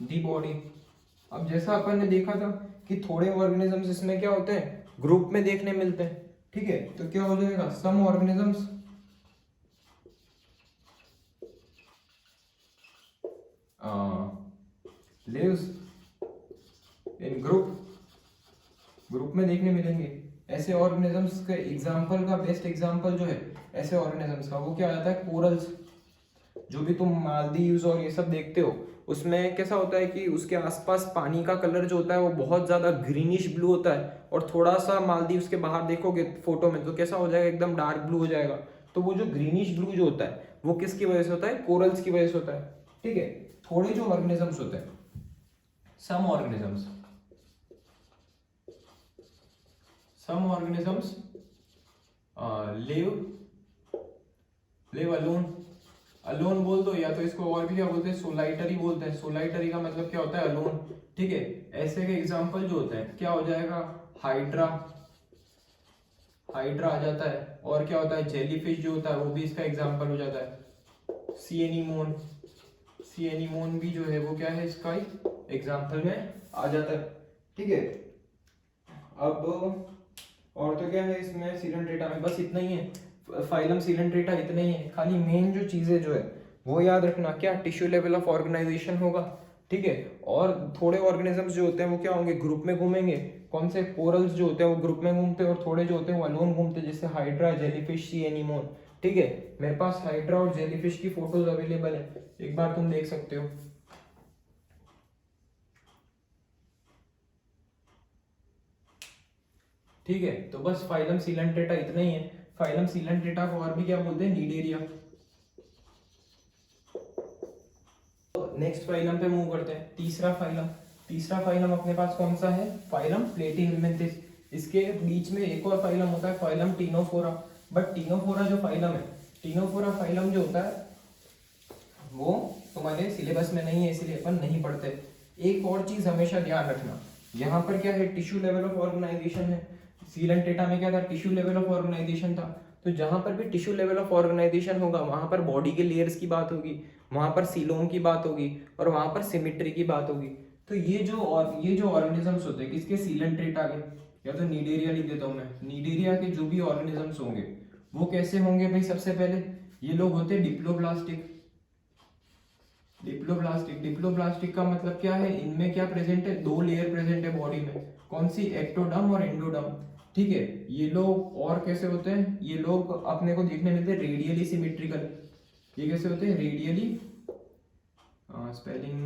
दी बॉडी। अब जैसा अपन ने देखा था कि थोड़े ऑर्गेनिजम्स इसमें क्या होते हैं, ग्रुप में देखने मिलते हैं, ठीक है। तो क्या हो जाएगा, some organisms lives in group में देखने मिलेंगे। ऐसे ऑर्गेनिजम्स के एग्जांपल का बेस्ट एग्जांपल जो है ऐसे ऑर्गेनिजम्स का, वो क्या आता है, कोरल्स। जो भी तुम मालदीव्स और ये सब देखते हो उसमें कैसा होता है कि उसके आसपास पानी का कलर जो होता है वो बहुत ज्यादा ग्रीनिश ब्लू होता है, और थोड़ा सा मालदीव्स के बाहर देखोगे फोटो में तो कैसा हो जाएगा, एकदम डार्क ब्लू हो जाएगा। तो वो जो ग्रीनिश ब्लू जो होता है वो किसकी वजह से होता है, कोरल्स की वजह से होता है, ठीक है। थोड़े जो ऑर्गेनिजम्स होते हैं, सम ऑर्गेनिजम्स लिव अलोन बोल दो, या तो इसको और भी क्या बोलते हैं, सोलाइटरी बोलते हैं। सोलाइटरी का मतलब क्या होता है, अलोन, ठीक है। ऐसे के एग्जांपल जो होते हैं क्या हो जाएगा, हाइड्रा आ जाता है, और क्या होता है, जेलीफिश जो होता है वो भी इसका एग्जांपल हो जाता है। सी एनीमोन भी जो है वो क्या है, इसका एग्जांपल में आ जाता है, ठीक है। अब और तो क्या है इसमें सीलेंट्रेटा में, बस इतना ही है, फाइलम सीलेंट्रेटा इतना ही है। खाली मेन जो चीजें जो है वो याद रखना, क्या टिश्यू लेवल ऑफ ऑर्गेनाइजेशन होगा, ठीक है। और थोड़े ऑर्गेनिजम्स जो होते हैं वो क्या होंगे, ग्रुप में घूमेंगे। कौन से, कोरल्स जो होते हैं वो ग्रुप में घूमते हैं, और थोड़े जो होते हैं वो अलोन घूमते हैं, जैसे हाइड्रा, जेलीफिश, सी एनीमोन। ठीक है, मेरे पास हाइड्रा और जेलीफिश की फोटोज अवेलेबल है, एक बार तुम देख सकते हो। ठीक है, तो बस फाइलम सीलेंट्रेटा इतना ही है। फाइलम सीलेंट्रेटा को और भी क्या बोलते हैं, नीडेरिया। नेक्स्ट फाइलम पे मूव करते हैं, तीसरा फाइलम। तीसरा फाइलम अपने पास कौन सा है, फाइलम प्लेटीहेल्मिन्थिस। इसके बीच में एक और फाइलम होता है, फाइलम टीनोफोरा। बट टीनोफोरा जो फाइलम है, टीनोफोरा फाइलम जो होता है वो तुम्हारे सिलेबस में नहीं है, इसलिए अपन नहीं पढ़ते। एक और चीज हमेशा ध्यान रखना, यहाँ पर क्या है, टिश्यू लेवल ऑफ ऑर्गेनाइजेशन है। सीलेंट्रेटा में क्या था, टिश्यू लेवल ऑफ ऑर्गेनाइजेशन था। तो जहां पर भी टिश्यू लेवल ऑफ ऑर्गेनाइजेशन होगा वहां पर बॉडी के लेयर्स की बात होगी, वहां पर सीलोम की बात होगी, और वहां पर सिमिट्री की बात होगी। तो ये जो ऑर्गेनिजम्स होते हैं किसके, सीलेंट्रेटा के, या तो नीडेरिया लिख देता हूं मैं, नीडेरिया के जो भी ऑर्गेनिजम्स होंगे वो कैसे होंगे भाई, सबसे पहले ये लोग होते हैं डिप्लोब्लास्टिक। डिप्लोब्लास्टिक, डिप्लोब्लास्टिक का मतलब क्या है, इनमें क्या प्रेजेंट है, दो लेयर प्रेजेंट है बॉडी में। कौन सी, एक्टोडर्म और एंडोडर्म। ठीक है, ये लोग और कैसे होते हैं, ये लोग अपने को देखने मिलते हैं रेडियली सिमेट्रिकल। ये कैसे होते हैं, रेडियली, स्पेलिंग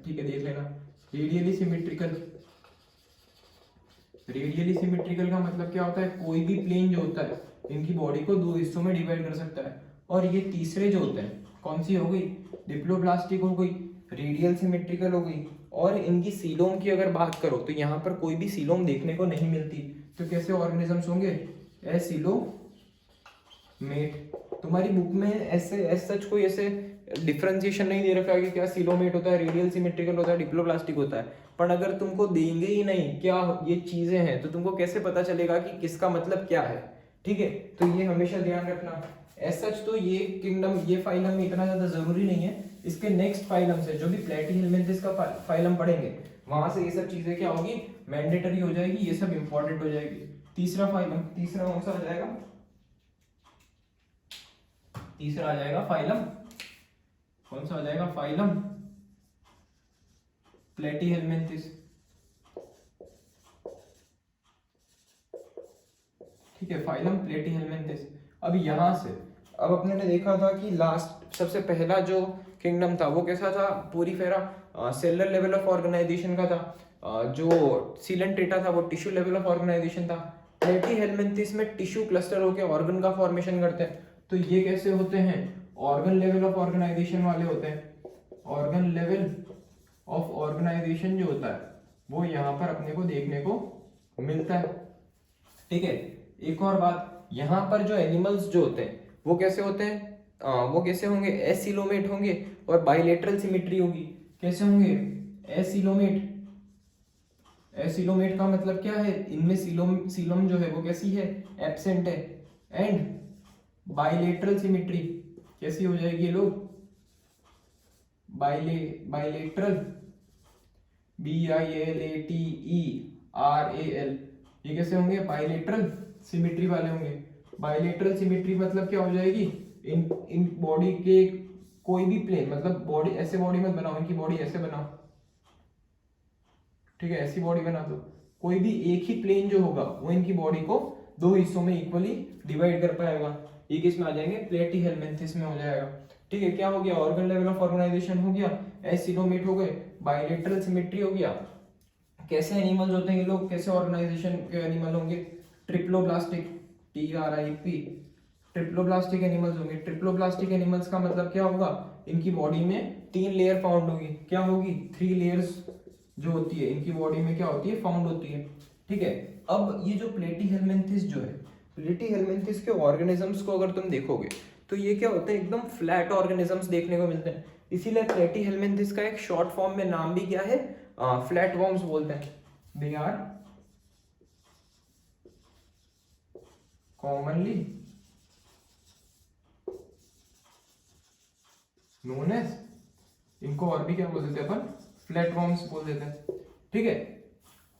ठीक है देख लेना, रेडियली सिमेट्रिकल। रेडियली सिमेट्रिकल का मतलब क्या होता है, कोई भी प्लेन जो होता है इनकी बॉडी को दो हिस्सों में डिवाइड कर सकता है। और ये तीसरे जो होते हैं, कौन सी हो गई, डिप्लोब्लास्टिक हो गई, रेडियल सिमेट्रिकल हो गई। और इनकी सीलोम की अगर बात करो तो यहाँ पर कोई भी सीलोम देखने को नहीं मिलती। तो कैसे ऑर्गेनिजम्स होंगे, एसिलोमेट। तुम्हारी बुक में ऐसे एज सच कोई ऐसे डिफरेंशिएशन नहीं दे रखा है कि क्या सीलोमेट होता है, रेडियल सिमेट्रिकल होता है, डिप्लोब्लास्टिक होता है। पर अगर तुमको देंगे ही नहीं क्या ये चीजें हैं तो तुमको कैसे पता चलेगा कि किसका मतलब क्या है। ठीक है, तो ये हमेशा ध्यान रखना। एज सच तो ये किंगडम, ये फाइलम इतना ज्यादा जरूरी नहीं है। इसके नेक्स्ट फाइलम से जो भी प्लेटीहेल्मिन्थिस का फाइलम पढ़ेंगे वहां से ये सब चीजें क्या होगी, मैंडेटरी हो जाएगी, ये सब इंपॉर्टेंट हो जाएगी। तीसरा फाइलम, तीसरा कौन सा आ जाएगा, तीसरा आ जाएगा फाइलम, कौन सा आ जाएगा, फाइलम प्लेटीहेल्मिन्थिस। ठीक है, फाइलम प्लेटीहेल्मिन्थिस। अब यहां से, अब अपने ने देखा था कि लास्ट सबसे पहला जो किंगडम था वो कैसा था, Porifera, cellular level of organisation का था। जो सीलेंट्रेटा था वो टिश्यू लेवल ऑफ ऑर्गेनाइजेशन था। प्लेटीहेल्मिन्थिस में टिश्यू क्लस्टर होकर ऑर्गन का फॉर्मेशन करते हैं। तो ये कैसे होते हैं, ऑर्गन लेवल ऑफ ऑर्गेनाइजेशन वाले होते हैं। ऑर्गन लेवल ऑफ ऑर्गेनाइजेशन जो होता है वो यहाँ पर अपने को देखने को मिलता है। ठीक है, एक और बात, यहाँ पर जो एनिमल्स जो होते हैं वो कैसे होते हैं, वो कैसे होंगे, एसिलोमेट होंगे और बाइलेटरल सिमेट्री होगी। कैसे होंगे, एसिलोमेट। एसिलोमेट का मतलब क्या है, इनमें सीलोम जो है वो कैसी है, एब्सेंट है। एंड बाइलेटरल सिमेट्री कैसी हो जाएगी, ये लोग बाइलेटरल, BILATERAL, ये कैसे होंगे, बाइलेटरल सिमेट्री वाले होंगे। बाइलेटरल सिमेट्री मतलब क्या हो जाएगी, इन बॉडी के कोई भी प्लेन, मतलब बॉडी ऐसे बॉडी मत बनाओ, इनकी बॉडी ऐसे बनाओ। ठीक है, ऐसी बॉडी बना दो, कोई भी एक ही प्लेन जो होगा वो इनकी बॉडी को दो हिस्सों में इक्वली डिवाइड कर पाएगा। ये किस में आ जाएंगे, प्लेटीहेल्मिन्थिस में हो जाएगा। ठीक है, क्या हो गया, ऑर्गन लेवल ऑफ ऑर्गेनाइजेशन हो गया, एसिलोमेट हो गए, बाइलेटरल सिमेट्री हो गया। कैसे एनिमल्स होते हैं ये लोग, कैसे ऑर्गेनाइजेशन के एनिमल होंगे, ट्रिप्लोब्लास्टिक, TRIP, ट्रिप्लोब्लास्टिक एनिमल्स होंगे। ट्रिप्लोब्लास्टिक एनिमल्स का मतलब क्या होगा, इनकी बॉडी में 3 लेयर फाउंड होगी। क्या होगी, 3 लेयर्स जो होती है इनकी बॉडी में क्या होती है, फाउंड होती है। ठीक है, अब ये जो प्लेटीहेल्मिन्थिस जो है, प्लेटीहेल्मिन्थिस के ऑर्गेनिजम्स को अगर तुम देखोगे तो ये क्या होते हैं, एकदम फ्लैट ऑर्गेनिजम्स देखने को मिलते हैं। इसीलिए प्लेटीहेल्मिन्थिस का एक शॉर्ट फॉर्म में नाम भी क्या है, फ्लैट वॉर्म्स बोलते हैं। They are commonly known as, इनको और भी क्या बोल देते हैं अपन, फ्लैट वॉर्म्स बोल देते हैं। ठीक है,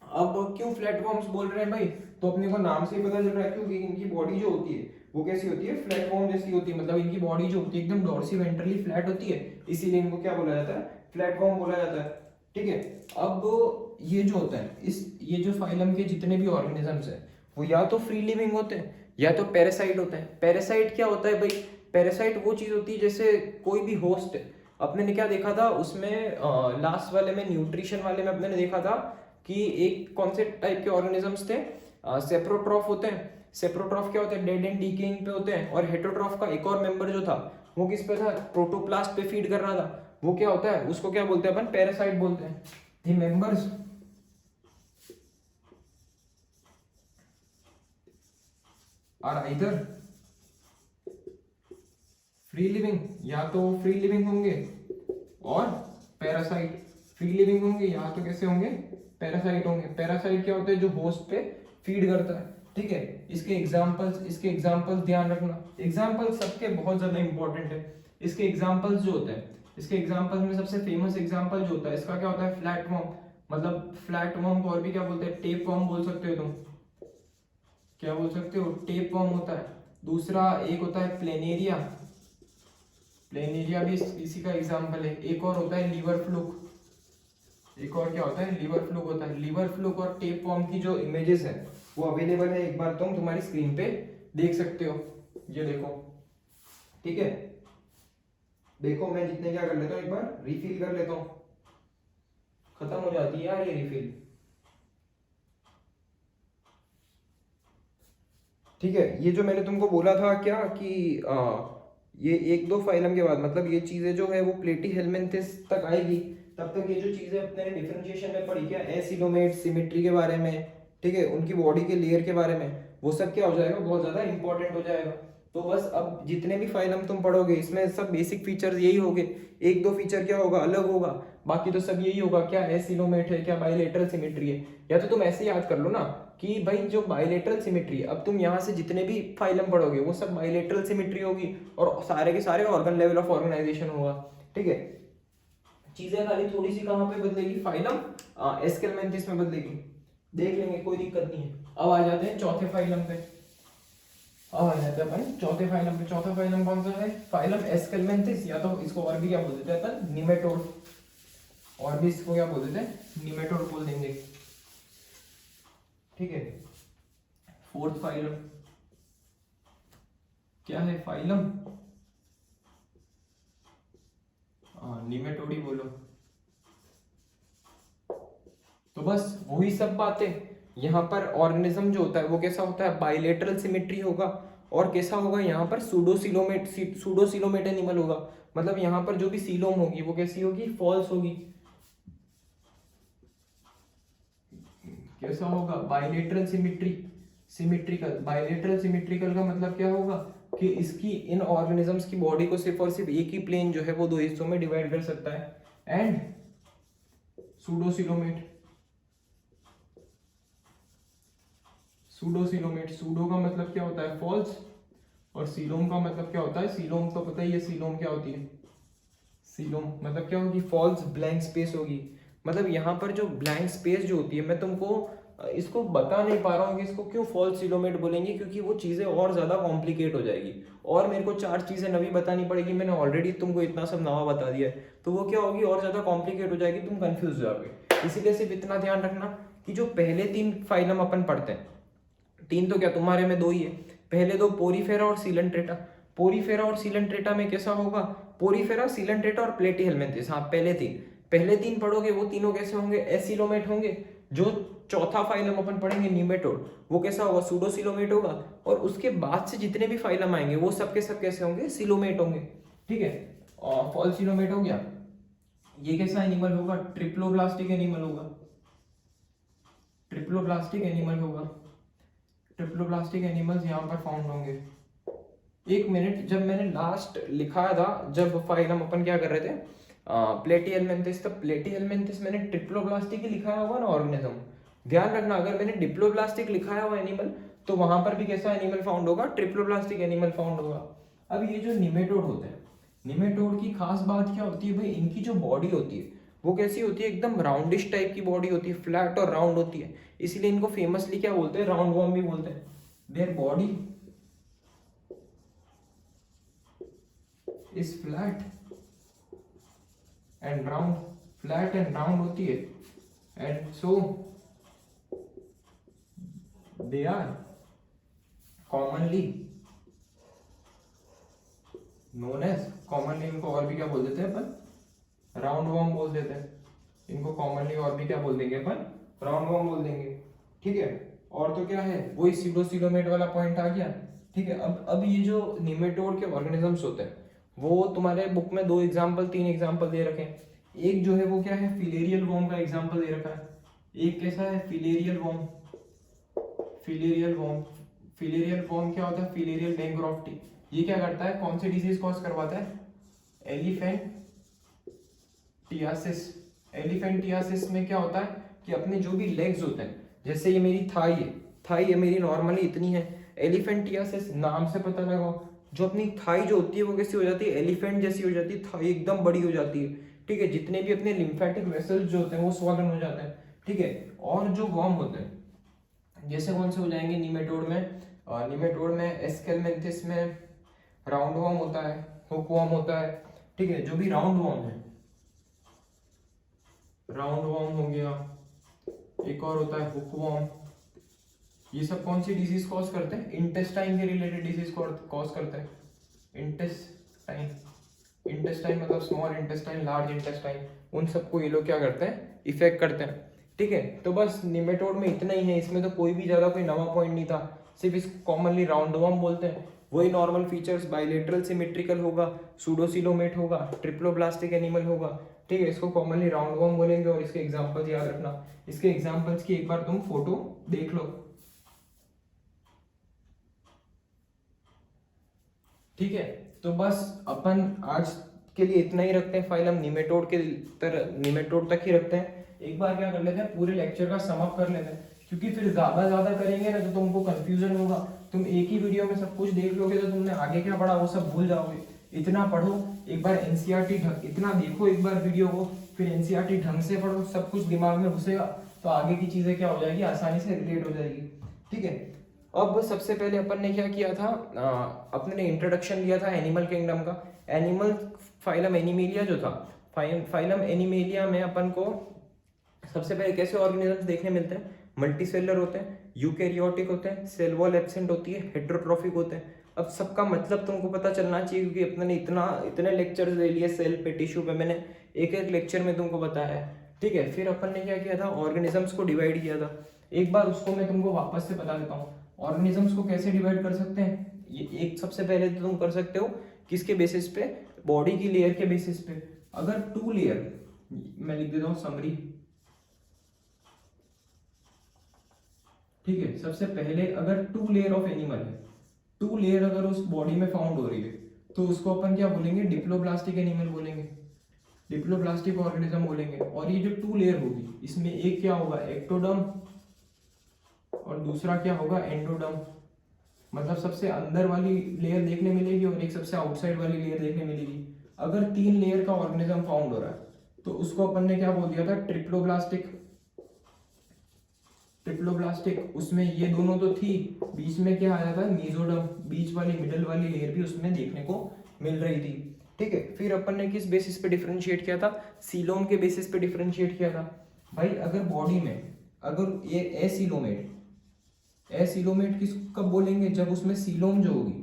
अब क्यों फ्लैट वॉर्म्स बोल रहे हैं भाई, तो अपने को नाम से ही पता चल रहा है, क्योंकि इनकी बॉडी जो होती है वो कैसी होती है, फ्लैट वॉर्म जैसी होती है। मतलब इनकी बॉडी जो होती है एकदम डॉर्सी वेंट्रली फ्लैट होती है, इसीलिए इनको क्या बोला जाता है, फ्लैटवर्म बोला जाता है। ठीक है, अब ये जो होता है ये जो फाइलम के जितने भी ऑर्गेनिजम्स हैं वो या तो फ्री लिविंग होते हैं या तो पैरासाइट होते हैं। पैरासाइट क्या होता है भाई, पैरासाइट वो चीज होती है जैसे कोई भी होस्ट है। अपने ने क्या देखा था उसमें लास्ट वाले में न्यूट्रिशन वाले में अपने ने देखा था कि एक कौन से टाइप के ऑर्गेनिजम्स थे, सेप्रोट्रॉफ होते हैं। सेप्रोट्रॉफ क्या होते हैं, डेड एंड डीकेइंग पे होते हैं। और हेटरोट्रॉफ का एक और मेंबर जो था वो किस पे था, प्रोटोप्लास्ट पे फीड कर रहा था, वो क्या होता है, उसको क्या बोलते हैं अपन, पैरासाइट बोलते हैं। The members are either free living, या तो फ्री लिविंग होंगे और पैरासाइट। फ्री लिविंग होंगे या तो कैसे होंगे, पैरासाइट होंगे। पैरासाइट क्या होते हैं, जो होस्ट पे फीड करता है। ठीक है, इसके एग्जांपल्स ध्यान रखना। एग्जांपल्स सबके बहुत ज्यादा इंपॉर्टेंट है। इसके एग्जांपल्स जो होते हैं, इसके एग्जांपल्स में सबसे फेमस एग्जांपल जो होता है इसका क्या होता है, फ्लैटवर्म। मतलब फ्लैटवर्म को और भी क्या बोलते हैं, टेपवर्म बोल सकते हो तुम। क्या बोल सकते हो, टेपवर्म होता है। दूसरा एक होता है प्लेनेरिया, प्लेनेरिया भी इसी का एग्जांपल है। एक और होता है लीवर फ्लूक, एक और क्या होता है, लीवर फ्लूक होता है। लीवर फ्लूक और टेपवर्म की जो इमेजेस है वो अवेलेबल है, एक बार तुम तुम्हारी स्क्रीन पे देख सकते हो। ये देखो, ठीक है, देखो मैं जितने क्या कर लेता हूँ, एक बार रिफिल कर लेता हूँ। खत्म हो जाती है यार ये रिफिल। ठीक है, ये जो मैंने तुमको बोला था क्या कि ये एक दो फाइलम के बाद मतलब ये चीजें जो है वो प्लेटीहेल्मिन्थेस तक आएगी, तब तक ये जो चीजें अपने डिफरेंशिएशन में पढ़ी क्या, एसिलोमेट, सिमेट्री के बारे में, ठीक है, उनकी बॉडी के लेयर के बारे में, वो सब क्या हो जाएगा, बहुत ज्यादा इंपॉर्टेंट हो जाएगा। तो बस अब जितने भी फाइलम तुम पढ़ोगे इसमें सब बेसिक फीचर्स यही होंगे। एक दो फीचर क्या होगा, अलग होगा, बाकी तो सब यही होगा, क्या एसिलोमेट है, क्या बाइलेटरल सिमेट्री है। या तो तुम ऐसे याद कर लो ना कि भाई जो बाइलेटरल सिमेट्री है, अब तुम यहाँ से जितने भी फाइलम पढ़ोगे वो सब बाइलेटरल सिमेट्री होगी और सारे के सारे ऑर्गन लेवल ऑफ ऑर्गेनाइजेशन होगा। ठीक है, चीजें खाली थोड़ी सी कहाँ पे बदलेगी, फाइलम एस्केलमेंथिस में बदलेगी। देख लेंगे, कोई दिक्कत नहीं है। अब आ जाते हैं चौथे फाइलम पे। अब आ जाते हैं अपन चौथे फाइलम पे। चौथा फाइलम कौन सा है, फाइलम एस्केलमेंथिस, या तो इसको और भी क्या बोल देते हैं अपन, निमेटोड, और भी इसको क्या बोल देते हैं, निमेटोड बोल देंगे। ठीक है, फोर्थ फाइलम क्या है, फाइलम निमेटोडी बोलो। तो बस वही सब बातें, यहाँ पर ऑर्गेनिज्म जो होता है वो कैसा होता है, बाइलेटरल सिमेट्री होगा। और कैसा होगा, यहाँ पर सूडोसिलोमेट एनिमल होगा। मतलब यहाँ पर जो भी सीलोम होगी वो कैसी होगी, फॉल्स होगी। कैसा होगा, बाइलेटरल सिमेट्रिकल। बाइलेटरल सिमेट्रिकल का मतलब क्या होगा कि इसकी इन ऑर्गेनिजम्स की बॉडी को सिर्फ और सिर्फ एक ही प्लेन जो है वो दो हिस्सों में डिवाइड कर सकता है। एंड सूडोसिलोमेट, सूडो का मतलब क्या होता है, फॉल्स, और सीलोम का मतलब क्या होता है, सीलोम तो पता ही है, सीलोम क्या होती है, सीलोम मतलब क्या होगी, फॉल्स ब्लैंक स्पेस होगी। मतलब यहाँ पर जो ब्लैंक स्पेस जो होती है, मैं तुमको इसको बता नहीं पा रहा हूँ कि इसको क्यों फॉल्स सिलोमेट बोलेंगे, क्योंकि वो चीज़ें और ज़्यादा कॉम्प्लिकेट हो जाएगी और मेरे को 4 चीज़ें नवी बतानी पड़ेगी। मैंने ऑलरेडी तुमको इतना सब नवा बता दिया है, तो वो क्या होगी, और ज़्यादा कॉम्प्लिकेट हो जाएगी, तुम कंफ्यूज हो जाओगे। इसीलिए सिर्फ इतना ध्यान रखना कि जो पहले 3 फाइलम अपन पढ़ते हैं, 3 तो क्या तुम्हारे में 2 ही है, पहले 2 पोरीफेरा और सीलेंट्रेटा। पोरीफेरा और सीलेंट्रेटा में कैसा होगा, पोरीफेरा, सीलेंट्रेटा और प्लेटीहेल्मिन्थिस। हाँ, पहले तीन पढ़ोगे वो तीनों कैसे होंगे, एसिलोमेट होंगे। जो चौथा फाइलम अपन पढ़ेंगे नीमेटोड, वो कैसा होगा, सूडोसिलोमेट होगा। और उसके बाद से जितने भी फाइलम आएंगे वो सब के सब कैसे होंगे, सिलोमेट होंगे। ठीक है, और फॉल सिलोमेट हो गया। ये कैसा एनिमल होगा, ट्रिप्लोब्लास्टिक एनिमल होगा। ट्रिप्लोब्लास्टिक एनिमल होगा। ट्रिप्लोब्लास्टिक एनिमल्स यहाँ पर फाउंड होंगे। एक मिनट, जब मैंने लास्ट लिखा था, जब फाइलम अपन क्या कर रहे थे, प्लेटीहेल्मिन्थिस, तब प्लेटीहेल्मिन्थिस मैंने ट्रिप्लोब्लास्टिक ही लिखाया हुआ ना ऑर्गेनिज्म। ध्यान रखना, अगर मैंने डिप्लोब्लास्टिक लिखाया हुआ एनिमल तो वहां पर भी कैसा एनिमल फाउंड होगा, ट्रिप्लोब्लास्टिक एनिमल फाउंड होगा। अब ये जो निमेटोड होते हैं, निमेटोड की खास बात क्या होती है भाई, इनकी जो बॉडी होती है वो कैसी होती है, एकदम राउंडिश टाइप की बॉडी होती है, फ्लैट और राउंड होती है। इसीलिए इनको फेमसली क्या बोलते हैं, राउंड वॉर्म भी बोलते हैं। Their body is flat and round, flat and round होती है, and so they are commonly known as, commonly इनको और भी क्या बोल देते हैं अपन, राउंड वॉर्म बोल देते हैं इनको, कॉमनली और भी क्या बोल देंगे अपन, राउंड वॉर्म बोल देंगे, ठीक है। और तो क्या है, वही सीडोसीलोमेट वाला पॉइंट आ गया, ठीक है। अब ये जो निमेटोड के ऑर्गेनिजम्स होते हैं वो तुम्हारे बुक में 2 एग्जाम्पल 3 एग्जाम्पल दे रखे हैं। एक जो है वो क्या है, फिलेरियल वॉर्म का एग्जाम्पल दे रखा है। एक कैसा है, filarial worm, filarial worm, filarial worm क्या होता है, फिलेरियल बैंक्रोफ्टी। ये क्या करता है, कौन सी डिजीज कॉज करवाता है, एलिफेंटियासिस। एलिफेंटियासिस में क्या होता है कि अपने जो भी लेग्स होते हैं, जैसे ये मेरी थाई है, थाई है मेरी नॉर्मली इतनी है, एलिफेंटियासिस नाम से पता लगाओ, जो अपनी थाई जो होती है वो कैसी हो जाती है, एलिफेंट जैसी हो जाती है, थाई एकदम बड़ी हो जाती है, ठीक है। जितने भी अपने लिम्फेटिक वेसल्स जो होते हैं वो स्वॉलन हो जाते हैं, ठीक है। और जो वर्म होते हैं जैसे कौन से हो जाएंगे निमेटोड में, निमेटोड में एस्केलमेंथिस में राउंड वर्म होता है, हुक वर्म होता है, ठीक है। जो भी राउंड वर्म है, राउंड वर्म हो गया, एक और होता है हुक वर्म, ये सब कौन सी डिजीज कॉज करते हैं, इंटेस्टाइन के रिलेटेड डिजीज कॉज करते हैं। इंटेस्टाइन, इंटेस्टाइन मतलब स्मॉल इंटेस्टाइन, लार्ज इंटेस्टाइन, उन सबको ये लोग क्या करते हैं, इफेक्ट करते हैं, ठीक है। तो बस निमेटोड में इतना ही है, इसमें तो कोई भी ज्यादा कोई नवा पॉइंट नहीं था, सिर्फ इसको कॉमनली राउंड वर्म बोलते हैं। वही नॉर्मल फीचर्स, बाइलेटरल सिमेट्रिकल होगा, सूडोसिलोमेट होगा, ट्रिप्लोब्लास्टिक एनिमल होगा, ठीक है। इसको कॉमनली राउंड वर्म बोलेंगे। और इसके एग्जांपल्स याद रखना, इसके एग्जांपल्स की एक बार तुम फोटो देख लो, ठीक है। तो बस अपन आज के लिए इतना ही रखते हैं, फाइलम निमेटोड के तरह, निमेटोड तक ही रखते हैं। एक बार क्या कर लेते हैं, पूरे लेक्चर का सम अप कर लेते हैं, क्योंकि फिर ज्यादा करेंगे ना तो तुमको कंफ्यूजन होगा। तुम एक ही वीडियो में सब कुछ देख लोगे तो तुमने आगे क्या पढ़ा वो सब भूल जाओगे। इतना पढ़ो, एक बार एनसीईआरटी इतना देखो एक बार वीडियो को, फिर एनसीईआरटी ढंग से पढ़ो, सब कुछ दिमाग में घुसेगा तो आगे की चीजें क्या हो जाएगी, आसानी से रिलेट हो जाएगी, ठीक है। अब सबसे पहले अपन ने क्या किया था, अपने ने इंट्रोडक्शन लिया था एनिमल किंगडम का। एनिमल फाइलम एनिमेलिया जो था, फाइलम एनिमेलिया में अपन को सबसे पहले कैसे ऑर्गेनिजम्स देखने मिलते हैं, मल्टीसेलुलर होते हैं, यूकैरियोटिक होते हैं, सेल वॉल एब्सेंट होती है, हेटेरोट्रॉफिक होते हैं। अब सबका मतलब तुमको पता चलना चाहिए, क्योंकि अपने ने इतने लेक्चर्स ले लिए सेल पे, टिश्यू पे, मैंने एक लेक्चर में तुमको बताया है, ठीक है। फिर अपन ने क्या किया था, ऑर्गेनिजम्स को डिवाइड किया था। एक बार उसको मैं तुमको वापस से बता देता हूँ, ऑर्गेनिजम्स को कैसे डिवाइड कर सकते हैं। ये एक सबसे पहले तो तुम कर सकते हो किसके बेसिस पे, बॉडी की लेयर के बेसिस पे। अगर 2 लेयर, मैं लिख देता हूँ समरी, ठीक है। सबसे पहले अगर 2 लेयर ऑफ एनिमल है, 2 लेयर अगर उस बॉडी में फाउंड हो रही है तो उसको अपन क्या बोलेंगे, डिप्लोब्लास्टिक एनिमल बोलेंगे, डिप्लोब्लास्टिक ऑर्गेनिज्म बोलेंगे। और ये जो 2 लेयर होगी इसमें एक क्या होगा, एक्टोडर्म, और दूसरा क्या होगा, एंडोडर्म। मतलब सबसे अंदर वाली लेयर देखने मिलेगी और एक सबसे आउटसाइड वाली लेयर देखने मिलेगी। अगर 3 लेयर का ऑर्गेनिज्म फाउंड हो रहा है तो उसको अपन ने क्या बोल दिया था, ट्रिप्लोब्लास्टिक, ट्रिप्लोब्लास्टिक। उसमें ये दोनों तो थी, बीच में क्या आया था, मेसोडर्म, बीच वाली मिडल वाली लेयर भी उसमें देखने को मिल रही थी, ठीक है। फिर अपन ने किस बेसिस पे डिफरेंशिएट किया था, सीलोम के बेसिस पे डिफरेंशिएट किया था। भाई अगर बॉडी में अगर ये एसिलोमेट, एसिलोमेट किस कब बोलेंगे, जब उसमें सीलोम जो होगी,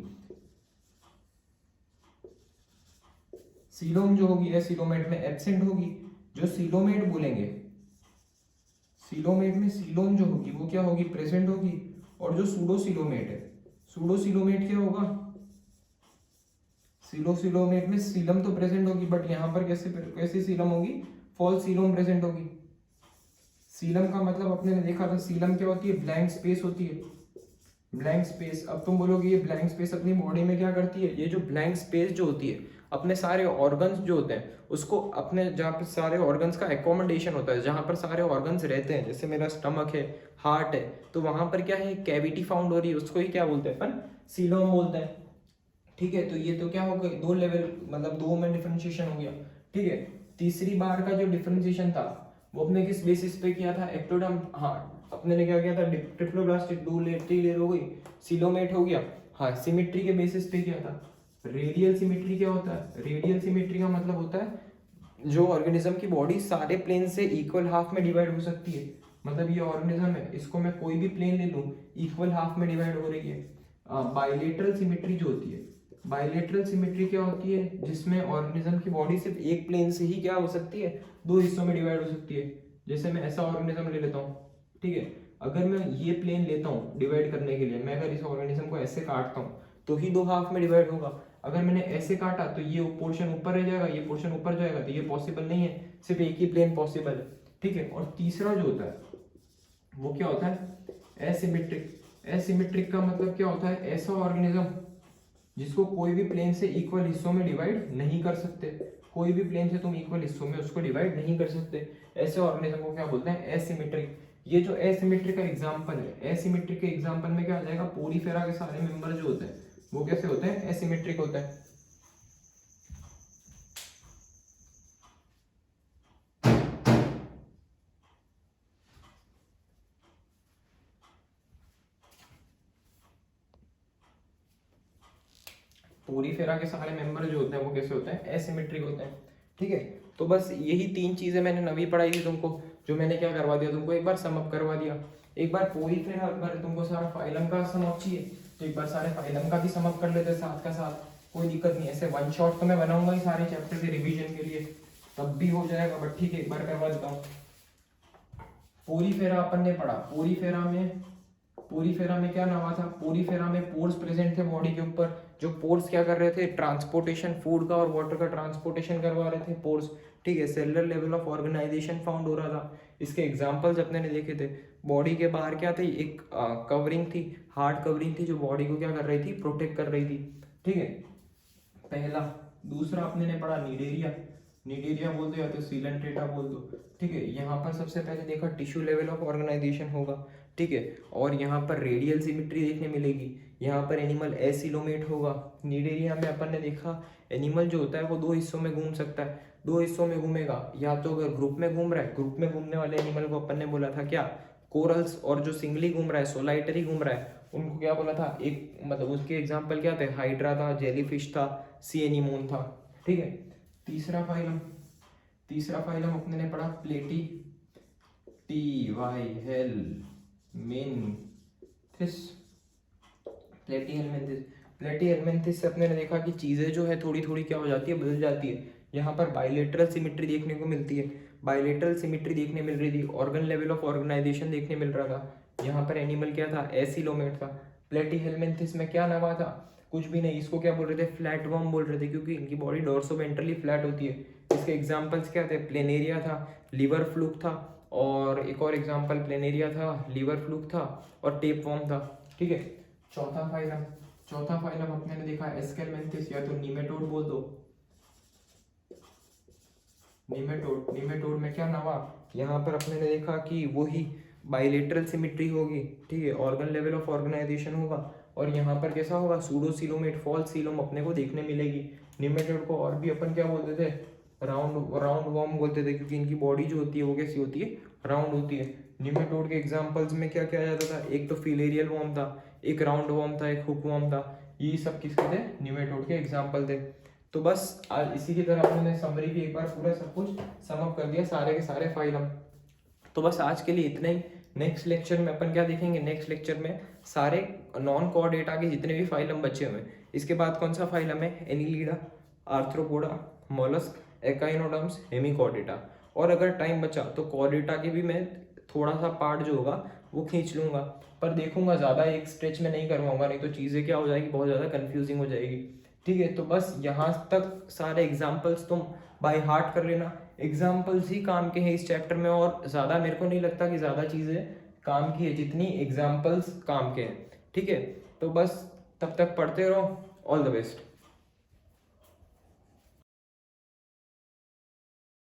सीलोम जो होगी एसिलोमेट में एब्सेंट होगी। जो सीलोमेट बोलेंगे, सीलोमेट में सीलोम जो होगी वो क्या होगी, प्रेजेंट होगी। और जो सूडोसिलोमेट है, सूडोसिलोमेट क्या होगा, सीलोसिलोमेट में सीलम तो प्रेजेंट होगी, बट यहाँ पर कैसी सीलम होगी, फॉल्स सीलोम प्रेजेंट होगी। सीलम का मतलब अपने ने देखा था, सीलम क्या होती है, ब्लैंक स्पेस होती है, ब्लैंक स्पेस। अब तुम बोलोगे ये ब्लैंक स्पेस अपनी बॉडी में क्या करती है, ये जो ब्लैंक स्पेस जो होती है अपने सारे ऑर्गन्स जो होते हैं उसको, अपने जहाँ पर सारे ऑर्गन्स का एकोमोडेशन होता है, जहाँ पर सारे ऑर्गन्स रहते हैं, जैसे मेरा स्टमक है, हार्ट है, तो वहां पर क्या है, कैविटी फाउंड हो रही है, उसको ही क्या बोलते हैं अपन, सीलोम बोलते हैं, ठीक है। तो ये तो क्या हो गया, 2 लेवल, मतलब 2 में डिफरेंशिएशन हो गया, ठीक है। तीसरी बार का जो डिफरेंशिएशन था वो अपने किस बेसिस पे किया था, एक्टोडर्म, हाँ अपने ने क्या किया था, ट्रिप्लोब्लास्टिक, 2 लेयर 3 लेयर हो गई, सीलोमेट हो गया, हाँ सिमेट्री के बेसिस पे किया था। रेडियल सिमेट्री क्या होता है, रेडियल सिमेट्री का मतलब होता है जो ऑर्गेनिज्म की बॉडी सारे प्लेन से इक्वल हाफ में डिवाइड हो सकती है, मतलब ये ऑर्गेनिज्म है, इसको मैं कोई भी प्लेन ले लूँ इक्वल हाफ में डिवाइड हो रही है। बाइलेटरल सिमेट्री जो होती है, बाइलेटरल सिमेट्री क्या होती है, जिसमें ऑर्गेनिज्म की बॉडी सिर्फ एक प्लेन से ही क्या हो सकती है, दो हिस्सों में डिवाइड हो सकती है। जैसे मैं ऐसा ऑर्गेनिज्म ले लेता हूँ, ठीक है, अगर मैं ये प्लेन लेता हूँ डिवाइड करने के लिए, मैं अगर इस ऑर्गेनिज्म को ऐसे काटता हूँ तो ही दो हाफ में डिवाइड होगा। अगर मैंने ऐसे काटा तो ये पोर्शन ऊपर रह जाएगा, ये पोर्शन ऊपर जाएगा, तो ये पॉसिबल नहीं है, सिर्फ एक ही प्लेन पॉसिबल है, ठीक है। और तीसरा जो होता है वो क्या होता है, एसिमेट्रिक। एसिमेट्रिक का मतलब क्या होता है, ऐसा ऑर्गेनिज्म जिसको कोई भी प्लेन से इक्वल हिस्सों में डिवाइड नहीं कर सकते, कोई भी प्लेन से तुम इक्वल हिस्सों में उसको डिवाइड नहीं कर सकते, ऐसे ऑर्गेनिज्म को क्या बोलते हैं, एसिमेट्रिक। ये जो एसिमेट्रिक का एग्जांपल है, एसिमेट्रिक के एग्जांपल में क्या आ जाएगा, पोरीफेरा के सारे मेंबर जो होते हैं वो कैसे होते हैं, एसिमेट्रिक होते हैं। पोरीफेरा के सारे मेंबर जो होते हैं वो कैसे होते हैं, एसिमेट्रिक होते हैं, ठीक है। तो बस यही तीन चीजें मैंने नवी पढ़ाई थी तुमको, जो मैंने क्या करवा दिया तुमको, एक बार सम अप करवा दिया, एक बार पोरीफेरा, एक बार तुमको सारा फाइलम का सम अप चाहिए तो एक बार सारे फाइलम का भी सम अप कर लेते साथ का साथ, कोई दिक्कत नहीं। ऐसे वन शॉट तो मैं बनाऊंगा ही सारे चैप्टर के रिविजन के लिए, तब भी हो जाएगा, बट ठीक है एक बार करवा देता हूँ। पोरीफेरा अपन ने पढ़ा, पोरीफेरा में क्या नाम था, पोरीफेरा में पोर्स प्रेजेंट थे बॉडी के ऊपर, जो पोर्स क्या कर रहे थे, ट्रांसपोर्टेशन फूड का और वाटर का ट्रांसपोर्टेशन करवा रहे थे पोर्स, ठीक है। Cellular level of organisation found हो रहा था। इसके एग्जांपल्स अपने ने देखे थे। बॉडी के बाहर क्या थी, एक कवरिंग थी, हार्ड कवरिंग थी, जो बॉडी को क्या कर रही थी, प्रोटेक्ट कर रही थी, ठीक है, पहला। दूसरा अपने ने पढ़ा नीडेरिया, नीडेरिया बोल दो या तो सीलेंट्रेटा बोल दो, ठीक है। यहाँ पर सबसे पहले देखा टिश्यू लेवल ऑफ ऑर्गेनाइजेशन होगा, ठीक है, और यहाँ पर रेडियल सिमेट्री देखने मिलेगी, यहाँ पर एनिमल एसिलोमेट होगा। नीडेरिया में अपन ने देखा एनिमल जो होता है वो दो हिस्सों में घूम सकता है, दो हिस्सों में घूमेगा, या तो अगर ग्रुप में घूम रहा है, ग्रुप में घूमने वाले एनिमल को अपन ने बोला था क्या, कोरल्स, और जो सिंगली घूम रहा है, सोलाइटरी घूम रहा है, उनको क्या बोला था, एक मतलब उसके एग्जाम्पल क्या थे, हाइड्रा था, जेलीफिश था, सी एनीमोन था, ठीक है। तीसरा फाइलम अपने ने पढ़ा प्लेटी, टी वाई हेल मेंथिस, प्लेटी हेलमेंथिस। प्लेटी हेलमेंथिस से अपने ने देखा कि चीज़ें जो है थोड़ी थोड़ी क्या हो जाती है, बदल जाती है। यहाँ पर बाइलेटरल सिमेट्री देखने को मिलती है, बाइलेटरल सिमेट्री देखने मिल रही थी, ऑर्गन लेवल ऑफ ऑर्गेनाइजेशन देखने मिल रहा था। यहाँ पर एनिमल क्या था, एसिलोमेट था। प्लेटी हेलमेंथिस में क्या नवा था, कुछ भी नहीं, इसको क्या बोल रहे थे, फ्लैट वर्म बोल रहे थे, क्योंकि इनकी बॉडी डोर्सोवेंट्रली फ्लैट होती है। इसके एग्जाम्पल्स क्या थे, प्लेनेरिया था, लिवर फ्लूक था, और एक और एग्जाम्पल प्लेनेरिया था, लिवर फ्लूक था, और टेप वर्म था, ठीक है। चौथा फाइलम अपने ने देखा एस्केलमेंथिस, या तो नीमेटोड बोल दो, नीमेटोड में क्या नवा, यहाँ पर अपने ने देखा कि वही बाइलेटरल सिमेट्री होगी, ठीक है, ऑर्गन लेवल ऑफ ऑर्गेनाइजेशन होगा, और यहाँ पर कैसा होगा, सूडोसीलोमेट, फॉल्स सीलोम अपने को देखने मिलेगी। निमेटोड को और भी अपन क्या बोलते थे, राउंड वर्म बोलते थे, क्योंकि इनकी बॉडी जो होती है वो कैसी होती है, राउंड होती है। निमेटोड के एग्जांपल्स में क्या क्या जाता था, एक तो फिलेरियल वर्म था, एक राउंड वर्म था, एक हुक वर्म था, ये सब किसके थे, निमेटोड के एग्जांपल थे। तो बस आज इसी की तरह हमने समरी भी एक बार पूरा सब कुछ सम अप कर दिया, सारे के सारे फाइलम। तो बस आज के लिए इतना ही। नेक्स्ट लेक्चर में अपन क्या देखेंगे, नेक्स्ट लेक्चर में सारे नॉन कोऑर्डेटा के जितने भी फाइलम बचे हुए हैं। इसके बाद कौन सा फाइलम है, Annelida, arthropoda, mollusc, echinoderms, Hemichordata, और अगर टाइम बचा तो कॉर्डेटा के भी मैं थोड़ा सा पार्ट जो होगा वो खींच लूंगा, पर देखूंगा ज़्यादा एक स्ट्रेच में नहीं करवाऊंगा, नहीं तो चीज़ें क्या हो जाएगी, बहुत ज़्यादा कंफ्यूजिंग हो जाएगी, ठीक है। तो बस यहाँ तक सारे एग्जाम्पल्स तुम बाय हार्ट कर लेना, एग्जाम्पल्स ही काम के हैं इस चैप्टर में, और ज़्यादा मेरे को नहीं लगता कि ज़्यादा चीज़ें काम की है जितनी एग्जाम्पल्स काम के हैं, ठीक है। तो बस तब तक पढ़ते रहो, ऑल द बेस्ट।